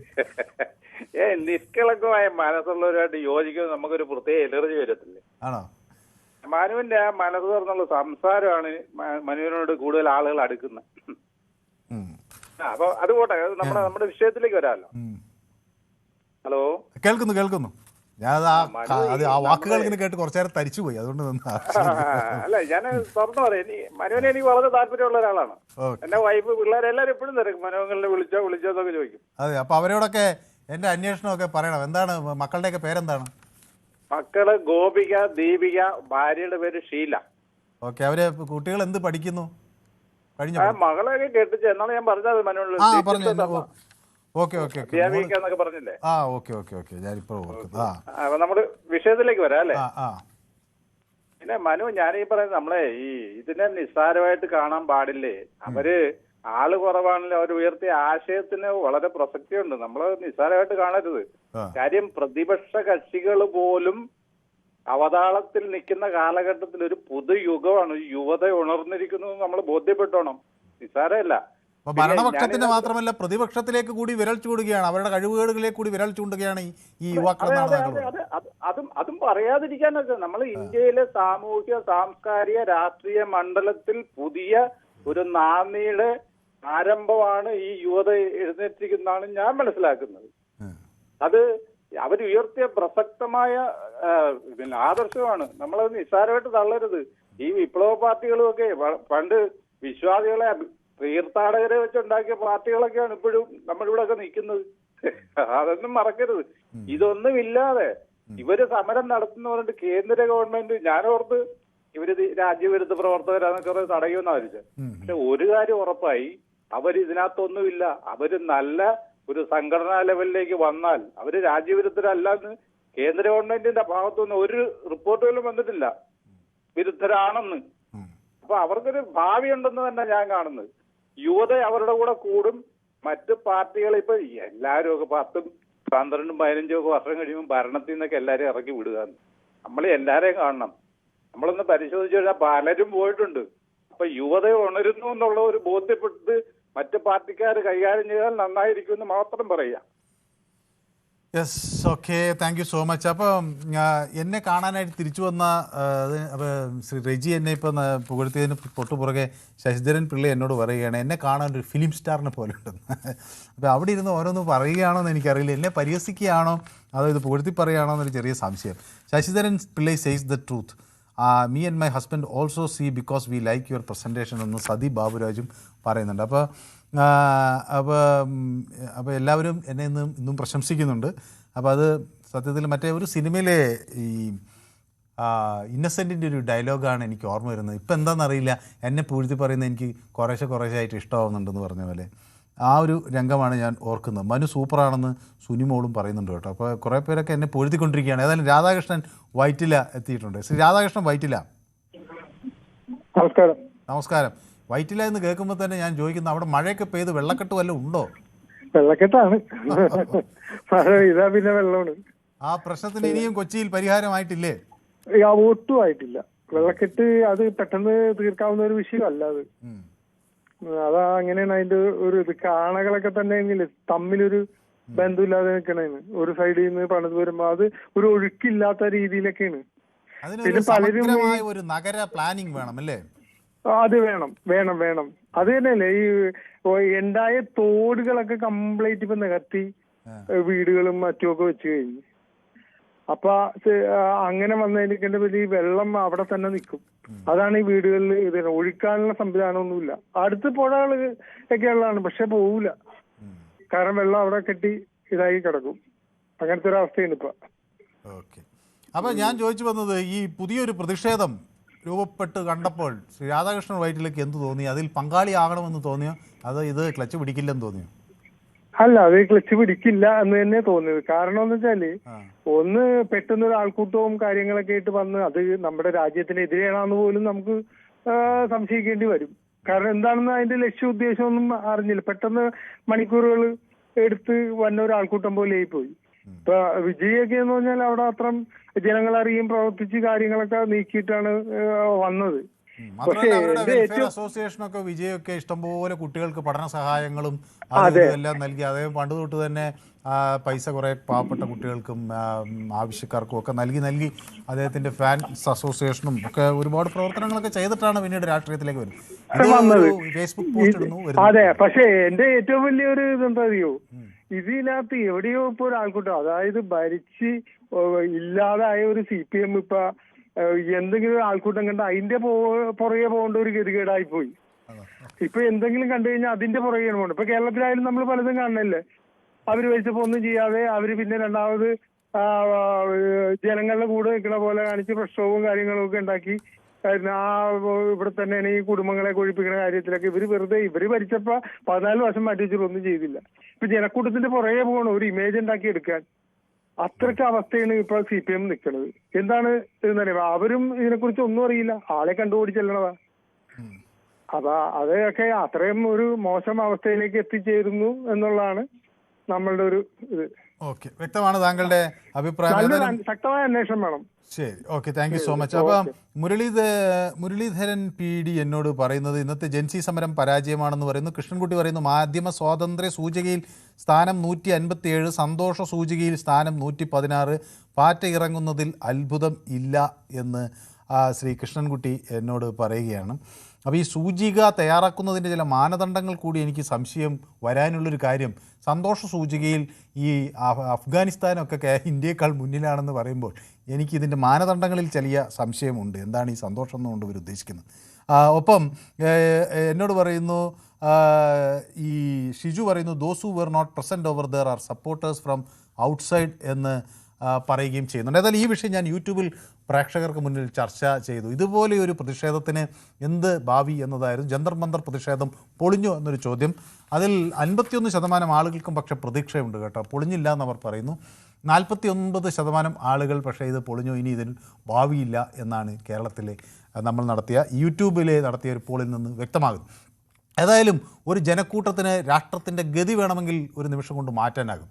നിഷ്കളങ്കമായ മനസ്സുള്ളവരുമായിട്ട് യോജിക്കുന്നത് നമുക്കൊരു പ്രത്യേക എനർജി വരത്തില്ലേ? ആണോ? മനുവിന്റെ ആ മനസ്സ് തുറന്നുള്ള സംസാരമാണ് മനുവിനോട് കൂടുതൽ ആളുകൾ അടുക്കുന്നത്. അപ്പൊ അത് പോട്ടെ, നമ്മുടെ വിഷയത്തിലേക്ക് വരാമല്ലോ. ഹലോ, കേൾക്കുന്നു. ഞാൻ ആ വാക്കുകൾ ഇങ്ങനെ കേട്ട് കുറച്ചു നേരം തരിച്ചു പോയി, അതുകൊണ്ട് അല്ല ഞാൻ തുറന്നു പറയാം. മനുവിനെ എനിക്ക് വളരെ താല്പര്യമുള്ള ഒരാളാണ്. എന്റെ വൈഫ്, പിള്ളേരെല്ലാരും എപ്പോഴും തിരക്കും മനുവിനെ വിളിച്ചോന്നൊക്കെ ചോദിക്കും. അതെ, അപ്പൊ അവരോടൊക്കെ എന്റെ അന്വേഷണമൊക്കെ പറയണം. എന്താണ് മക്കളുടെയൊക്കെ പേരെന്താണ്? മക്കള് ഗോപിക, ദീപിക, ഭാര്യയുടെ പേര് ഷീല. ഓക്കെ. അവര് കുട്ടികൾ എന്ത് പഠിക്കുന്നു? മകളെയൊക്കെ കെട്ടിച്ച് എന്നാണ് ഞാൻ പറഞ്ഞത് മനുവിനോട്. പറഞ്ഞില്ലേ? ഞാനിപ്പോ നമ്മള് വിഷയത്തിലേക്ക് വരാം അല്ലേ? പിന്നെ മനു, ഞാനീ പറയുന്നത് നമ്മളെ ഇതിനെ നിസ്സാരമായിട്ട് കാണാൻ പാടില്ലേ. അവര് ആള് കുറവാണല്ലോ, അവർ ഉയർത്തിയ ആശയത്തിന് വളരെ പ്രസക്തിയുണ്ട്. നമ്മൾ നിസ്സാരമായിട്ട് കാണരുത്. കാര്യം പ്രതിപക്ഷ കക്ഷികൾ പോലും അവതാളത്തിൽ നിൽക്കുന്ന കാലഘട്ടത്തിൽ ഒരു പുതുയുഗമാണ്, യുവത ഉണർന്നിരിക്കുന്നത് നമ്മൾ ബോധ്യപ്പെട്ടോണം. നിസ്സാരമല്ല. ഭരണപക്ഷത്തിന്റെ മാത്രമല്ല പ്രതിപക്ഷത്തിലേക്ക് കൂടി വിരൽ ചൂടുകയാണ്, അവരുടെ കഴിവുകളിലേക്ക് കൂടി വിരൽ ചൂണ്ടുകയാണ് ഈ യുവാക്കൾ. അതും പറയാതിരിക്കാനൊക്കെ നമ്മൾ ഇന്ത്യയിലെ സാമൂഹ്യ സാംസ്കാരിക രാഷ്ട്രീയ മണ്ഡലത്തിൽ പുതിയ ഒരു നാന്ദിയുടെ ആരംഭമാണ് ഈ യുവത എഴുന്നേറ്റിരിക്കുന്നതാണ് ഞാൻ മനസ്സിലാക്കുന്നത്. അത് അവരുയർത്തിയ പ്രസക്തമായ ആദർശമാണ്. നമ്മളത് നിസ്സാരമായിട്ട് തള്ളരുത്. ഈ വിപ്ലവ പാർട്ടികളുമൊക്കെ പണ്ട് വിശ്വാസികളെ തീർത്ഥാടകരെ വെച്ചുണ്ടാക്കിയ പാർട്ടികളൊക്കെയാണ് ഇപ്പോഴും നമ്മുടെ ഇവിടെ ഒക്കെ നിൽക്കുന്നത്. അതൊന്നും മറക്കരുത്. ഇതൊന്നും ഇല്ലാതെ ഇവര് സമരം നടത്തുന്ന പറഞ്ഞിട്ട് കേന്ദ്ര ഗവൺമെന്റ്, ഞാനോർത്ത് ഇവര് രാജ്യവിരുദ്ധ പ്രവർത്തകരാന്നൊക്കെ തടയുമെന്നാ വിചാരിച്ചത്. പക്ഷെ ഒരു കാര്യം ഉറപ്പായി, അവരിതിനകത്തൊന്നുമില്ല. അവര് നല്ല ഒരു സംഘടനാ ലെവലിലേക്ക് വന്നാൽ അവര് രാജ്യവിരുദ്ധരല്ലെന്ന് കേന്ദ്ര ഗവൺമെന്റിന്റെ ഭാഗത്തുനിന്ന് ഒരു റിപ്പോർട്ടുകളും വന്നിട്ടില്ല വിരുദ്ധരാണെന്ന്. അപ്പൊ അവർക്കൊരു ഭാവി ഉണ്ടെന്ന് തന്നെ ഞാൻ കാണുന്നത്. യുവത അവരുടെ കൂടെ കൂടും. മറ്റ് പാർട്ടികൾ ഇപ്പൊ എല്ലാവരും ഒക്കെ 10, 12, 15 വർഷം കഴിയുമ്പോൾ ഭരണത്തിൽ നിന്നൊക്കെ എല്ലാവരും ഇറക്കി വിടുക. നമ്മൾ എല്ലാരെയും കാണണം. നമ്മളൊന്ന് പരിശോധിച്ചു കഴിഞ്ഞാൽ പലരും പോയിട്ടുണ്ട്. അപ്പൊ യുവത ഉണരുന്നു എന്നുള്ള ഒരു ബോധ്യപ്പെട്ട് മറ്റ് പാർട്ടിക്കാർ കൈകാര്യം ചെയ്താൽ നന്നായിരിക്കും എന്ന് മാത്രം പറയാം. Yes, okay, thank you so much. അപ്പം എന്നെ കാണാനായിട്ട് തിരിച്ചു വന്ന ശ്രീ രജി എന്നെ ഇപ്പം പുകഴ്ത്തിയതിന് തൊട്ടുപുറകെ ശശിധരൻ പിള്ള എന്നോട് പറയുകയാണ് എന്നെ കാണാൻ ഒരു ഫിലിം സ്റ്റാറിനെ പോലെ ഉണ്ടെന്ന്. അപ്പോൾ അവിടെ ഇരുന്ന് ഓരോന്ന് പറയുകയാണോ എന്ന് എനിക്കറിയില്ല, എന്നെ പരിഹസിക്കുകയാണോ അതോ ഇത് പുകഴ്ത്തി പറയുകയാണോ എന്നൊരു ചെറിയ സംശയം. Sasidharan Pillai says the truth. Me and my husband also see because we like your presentation എന്ന് സതി ബാബുരാജും പറയുന്നുണ്ട്. അപ്പോൾ എല്ലാവരും എന്നെ ഇന്നും പ്രശംസിക്കുന്നുണ്ട്. അപ്പോൾ അത് സത്യത്തിൽ മറ്റേ ഒരു സിനിമയിലെ ഈ ഇന്നസെൻറ്റിൻ്റെ ഒരു ഡയലോഗാണ് എനിക്ക് ഓർമ്മ വരുന്നത്. ഇപ്പം എന്താണെന്നറിയില്ല, എന്നെ പൂഴ്ത്തി പറയുന്നത് എനിക്ക് കുറേശ്ശായിട്ട് ഇഷ്ടമാവുന്നുണ്ടെന്ന് പറഞ്ഞ പോലെ ആ ഒരു രംഗമാണ് ഞാൻ ഓർക്കുന്നത്. മനു സൂപ്പറാണെന്ന് സുനിമോളും പറയുന്നുണ്ട് കേട്ടോ. അപ്പോൾ കുറേ പേരൊക്കെ എന്നെ പൊഴുത്തിക്കൊണ്ടിരിക്കുകയാണ്. ഏതായാലും രാധാകൃഷ്ണൻ വൈറ്റില എത്തിയിട്ടുണ്ട്. ശ്രീ രാധാകൃഷ്ണൻ വൈറ്റില, നമസ്കാരം. വൈറ്റില എന്ന് കേൾക്കുമ്പോൾ തന്നെ ഞാൻ ചോദിക്കുന്നു, അവിടെ മഴയൊക്കെ പെയ്ത് വെള്ളക്കെട്ട് വല്ലതും ഉണ്ടോ? വെള്ളക്കെട്ടാണ്, ഇതാ പിന്നെ വെള്ളമാണ്. ആ പ്രശ്നത്തിന് ഇനിയും കൊച്ചിയിൽ പരിഹാരമായിട്ടില്ലേ? ഒട്ടും ആയിട്ടില്ല. വെള്ളക്കെട്ട് അത് പെട്ടെന്ന് തീർക്കാവുന്ന ഒരു വിഷയമല്ല അത്. അതാ അങ്ങനെയാണ് അതിന്റെ ഒരു ഇത്. കാണകളൊക്കെ തന്നെ തമ്മിലൊരു ബന്ധമില്ലാതെ നിൽക്കണേന്ന്, ഒരു സൈഡിൽ നിന്ന് പണിത് വരുമ്പോ അത് ഒരു ഒഴുക്കില്ലാത്ത രീതിയിലൊക്കെയാണ്. പിന്നെ പലരും ഒരു നഗര പ്ലാനിങ് വേണം അല്ലേ? അത് വേണം. അത് തന്നെയല്ലേ ഈ ഉണ്ടായ തോടുകളൊക്കെ കംപ്ലീറ്റ് ഇപ്പൊ നികത്തി വീടുകളും മറ്റുമൊക്കെ വെച്ച് കഴിഞ്ഞു. അപ്പൊ അങ്ങനെ വന്നതിന്റെ വലിയ വെള്ളം അവിടെ തന്നെ നിൽക്കും. അതാണ് ഈ വീടുകളിൽ ഇത് ഒഴിക്കാനുള്ള സംവിധാനമൊന്നുമില്ല. അടുത്ത് പുഴകൾ ഒക്കെ ഉള്ളതാണ്, പക്ഷെ പോവില്ല. കാരണം വെള്ളം അവിടെ കെട്ടി ഇതായി കിടക്കും. അങ്ങനത്തെ ഒരു അവസ്ഥയാണ് ഇപ്പൊ. ഓക്കെ, അപ്പൊ ഞാൻ ചോദിച്ചു വന്നത് ഈ പുതിയൊരു പ്രതിഷേധം രൂപപ്പെട്ട് കണ്ടപ്പോൾ ശ്രീ രാധാകൃഷ്ണൻ വൈറ്റിലേക്ക് എന്ത് തോന്നി? അതിൽ പങ്കാളിയാകണമെന്ന് തോന്നിയോ അതോ ഇത് ക്ലച്ച് പിടിക്കില്ലെന്ന് തോന്നിയോ? അല്ല, അത് ക്ലച്ച് പിടിക്കില്ല എന്ന് തന്നെ തോന്നിയത്. കാരണം എന്ന് വെച്ചാല് ഒന്ന് പെട്ടെന്ന് ഒരു ആൾക്കൂട്ടവും കാര്യങ്ങളൊക്കെ ആയിട്ട് വന്ന് അത് നമ്മുടെ രാജ്യത്തിനെതിരെയാണെന്ന് പോലും നമുക്ക് സംശയിക്കേണ്ടി വരും. കാരണം എന്താണെന്ന് അതിന്റെ ലക്ഷ്യ ഉദ്ദേശമൊന്നും അറിഞ്ഞില്ല. പെട്ടെന്ന് മണിക്കൂറുകൾ എടുത്ത് വന്ന ഒരു ആൾക്കൂട്ടം പോലെ ആയിപ്പോയി. ഇപ്പൊ വിജയൊക്കെ എന്ന് പറഞ്ഞാൽ അവിടെ അത്രം ജനങ്ങളറിയും പ്രവർത്തിച്ച് കാര്യങ്ങളൊക്കെ നീക്കിയിട്ടാണ് വന്നത്. മാത്രമല്ല അവരുടെ വെൽഫെയർ അസോസിയേഷനൊക്കെ വിജയൊക്കെ ഇഷ്ടംപോലെ കുട്ടികൾക്ക് പഠന സഹായങ്ങളും എല്ലാം നൽകി. അദ്ദേഹം പണ്ട് തൊട്ട് തന്നെ പൈസ കുറെ പാവപ്പെട്ട കുട്ടികൾക്കും ആവശ്യക്കാർക്കും ഒക്കെ നൽകി അദ്ദേഹത്തിന്റെ ഫാൻസ് അസോസിയേഷനും ഒക്കെ ഒരുപാട് പ്രവർത്തനങ്ങളൊക്കെ ചെയ്തിട്ടാണ് പിന്നീട് രാഷ്ട്രീയത്തിലേക്ക് വരുന്നത്. ഫേസ്ബുക്ക് പോസ്റ്റ് ഇടുന്നു. അതെ, പക്ഷെ എന്റെ ഏറ്റവും വലിയൊരു ഇതെന്താ അറിയോ, ഇതിനകത്ത് എവിടെയോ ഇപ്പൊ ഒരാൾക്കൂട്ടം, അതായത് ഭരിച്ച് ഇല്ലാതായ ഒരു CPM ഇപ്പൊ എന്തെങ്കിലും ആൾക്കൂട്ടം കണ്ട അതിന്റെ പുറകെ പോകേണ്ട ഒരു ഗതികേടായി പോയി. ഇപ്പൊ എന്തെങ്കിലും കണ്ടു കഴിഞ്ഞാൽ അതിന്റെ പുറകെ പോകണം. ഇപ്പൊ കേരളത്തിലായാലും നമ്മൾ പലതും കാണണല്ലേ, അവര് വെച്ചപ്പോ ഒന്നും ചെയ്യാതെ അവര് പിന്നെ രണ്ടാമത് ജനങ്ങളുടെ കൂടെ നിൽക്കുന്ന പോലെ കാണിച്ച് പ്രക്ഷോഭവും കാര്യങ്ങളും ഒക്കെ ഉണ്ടാക്കി ഇവിടെ തന്നെയാണ് ഈ കുടുംബങ്ങളെ കൊഴിപ്പിക്കുന്ന കാര്യത്തിലൊക്കെ ഇവര് ഭരിച്ചപ്പോ 14 വർഷം മാറ്റി വെച്ചിട്ടൊന്നും ചെയ്തില്ല. ഇപ്പൊ ജനക്കൂട്ടത്തിന്റെ പുറകെ പോകണം ഒരു ഇമേജ് ഉണ്ടാക്കി എടുക്കാൻ. അത്രയ്ക്ക് അവസ്ഥയാണ് ഇപ്പൊ CPM നിൽക്കുന്നത്. എന്താണ് എന്നറിയാം, അവരും ഇതിനെക്കുറിച്ച് ഒന്നും അറിയില്ല, ആളെ കണ്ടുപിടി ചെല്ലണതാ. അപ്പൊ അതൊക്കെ അത്രയും ഒരു മോശം അവസ്ഥയിലേക്ക് എത്തിച്ചേരുന്നു എന്നുള്ളതാണ് നമ്മളുടെ ഒരു ഇത്. ഓക്കെ, വ്യക്തമാണ് താങ്കളുടെ അഭിപ്രായം. ശക്തമായ അന്വേഷണം വേണം. ശരി, okay, thank you so much. അപ്പം മുരളീധരൻ PD എന്നോട് പറയുന്നത് ഇന്നത്തെ ജൻസി സമരം പരാജയമാണെന്ന് പറയുന്നു. കൃഷ്ണൻകുട്ടി പറയുന്നു മാധ്യമ സ്വാതന്ത്ര്യ സൂചികയിൽ സ്ഥാനം 157, സന്തോഷ സൂചികയിൽ സ്ഥാനം 116, പാറ്റ ഇറങ്ങുന്നതിൽ അത്ഭുതം ഇല്ല എന്ന് ശ്രീ കൃഷ്ണൻകുട്ടി എന്നോട് പറയുകയാണ്. അപ്പോൾ ഈ സൂചിക തയ്യാറാക്കുന്നതിൻ്റെ ചില മാനദണ്ഡങ്ങൾ കൂടി എനിക്ക് സംശയം വരാനുള്ളൊരു കാര്യം, സന്തോഷ സൂചികയിൽ ഈ അഫ്ഗാനിസ്ഥാനൊക്കെ ഇന്ത്യയേക്കാൾ മുന്നിലാണെന്ന് പറയുമ്പോൾ എനിക്കിതിൻ്റെ മാനദണ്ഡങ്ങളിൽ ചെറിയ സംശയമുണ്ട്. എന്താണ് ഈ സന്തോഷം എന്നുകൊണ്ട് ഇവർ ഉദ്ദേശിക്കുന്നത്? ഒപ്പം എന്നോട് പറയുന്നു, ഈ ഷിജു പറയുന്നു those who were not present over there are supporters from outside എന്ന് പറയുകയും ചെയ്യുന്നുണ്ട്. ഏതായാലും ഈ വിഷയം ഞാൻ യൂട്യൂബിൽ പ്രേക്ഷകർക്ക് മുന്നിൽ ചർച്ച ചെയ്തു. ഇതുപോലെ ഒരു പ്രതിഷേധത്തിന് എന്ത് ഭാവി എന്നതായിരുന്നു. ജന്തർ മന്തർ പ്രതിഷേധം പൊളിഞ്ഞു എന്നൊരു ചോദ്യം. അതിൽ 51% ആളുകൾക്കും പക്ഷേ പ്രതീക്ഷയുണ്ട് കേട്ടോ, പൊളിഞ്ഞില്ല എന്നവർ പറയുന്നു. 49% ആളുകൾ പക്ഷേ ഇത് പൊളിഞ്ഞു, ഇനി ഇതിൽ ഭാവിയില്ല എന്നാണ് കേരളത്തിലെ നമ്മൾ യൂട്യൂബിലെ നടത്തിയ ഒരു പോളിൽ നിന്ന് വ്യക്തമാകുന്നു. ഏതായാലും ഒരു ജനക്കൂട്ടത്തിന് രാഷ്ട്രത്തിൻ്റെ ഗതി വേണമെങ്കിൽ ഒരു നിമിഷം കൊണ്ട് മാറ്റാനാകും.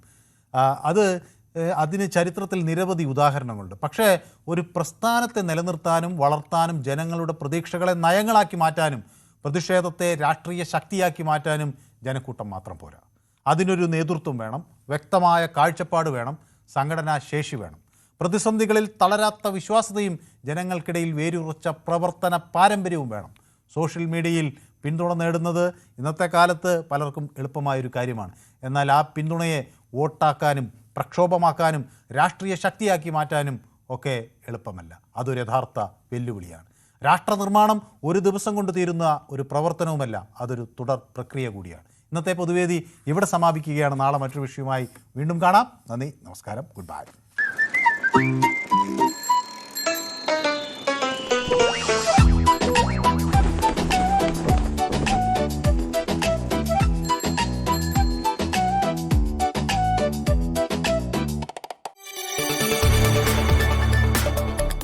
അതിന് ചരിത്രത്തിൽ നിരവധി ഉദാഹരണങ്ങളുണ്ട്. പക്ഷേ ഒരു പ്രസ്ഥാനത്തെ നിലനിർത്താനും വളർത്താനും ജനങ്ങളുടെ പ്രതീക്ഷകളെ നയങ്ങളാക്കി മാറ്റാനും പ്രതിഷേധത്തെ രാഷ്ട്രീയ ശക്തിയാക്കി മാറ്റാനും ജനക്കൂട്ടം മാത്രം പോരാ. അതിനൊരു നേതൃത്വം വേണം, വ്യക്തമായ കാഴ്ചപ്പാട് വേണം, സംഘടനാ ശേഷി വേണം, പ്രതിസന്ധികളിൽ തളരാത്ത വിശ്വാസ്യതയും ജനങ്ങൾക്കിടയിൽ വേരുറച്ച പ്രവർത്തന പാരമ്പര്യവും വേണം. സോഷ്യൽ മീഡിയയിൽ പിന്തുണ നേടുന്നത് ഇന്നത്തെ കാലത്ത് പലർക്കും എളുപ്പമായൊരു കാര്യമാണ്. എന്നാൽ ആ പിന്തുണയെ വോട്ടാക്കാനും പ്രക്ഷോഭമാക്കാനും രാഷ്ട്രീയ ശക്തിയാക്കി മാറ്റാനും ഒക്കെ എളുപ്പമല്ല. അതൊരു യഥാർത്ഥ വെല്ലുവിളിയാണ്. രാഷ്ട്രനിർമ്മാണം ഒരു ദിവസം കൊണ്ട് തീരുന്ന ഒരു പ്രവർത്തനവുമല്ല, അതൊരു തുടർ പ്രക്രിയ കൂടിയാണ്. ഇന്നത്തെ പൊതുവേദി ഇവിടെ സമാപിക്കുകയാണ്. നാളെ മറ്റൊരു വിഷയവുമായി വീണ്ടും കാണാം. നന്ദി, നമസ്കാരം, ഗുഡ് ബൈ.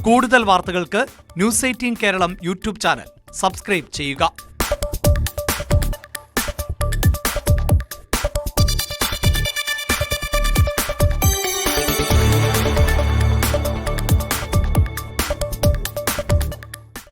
കൂടുതൽ വാർത്തകൾക്ക് News 18 Keralam YouTube channel subscribe ചെയ്യുക.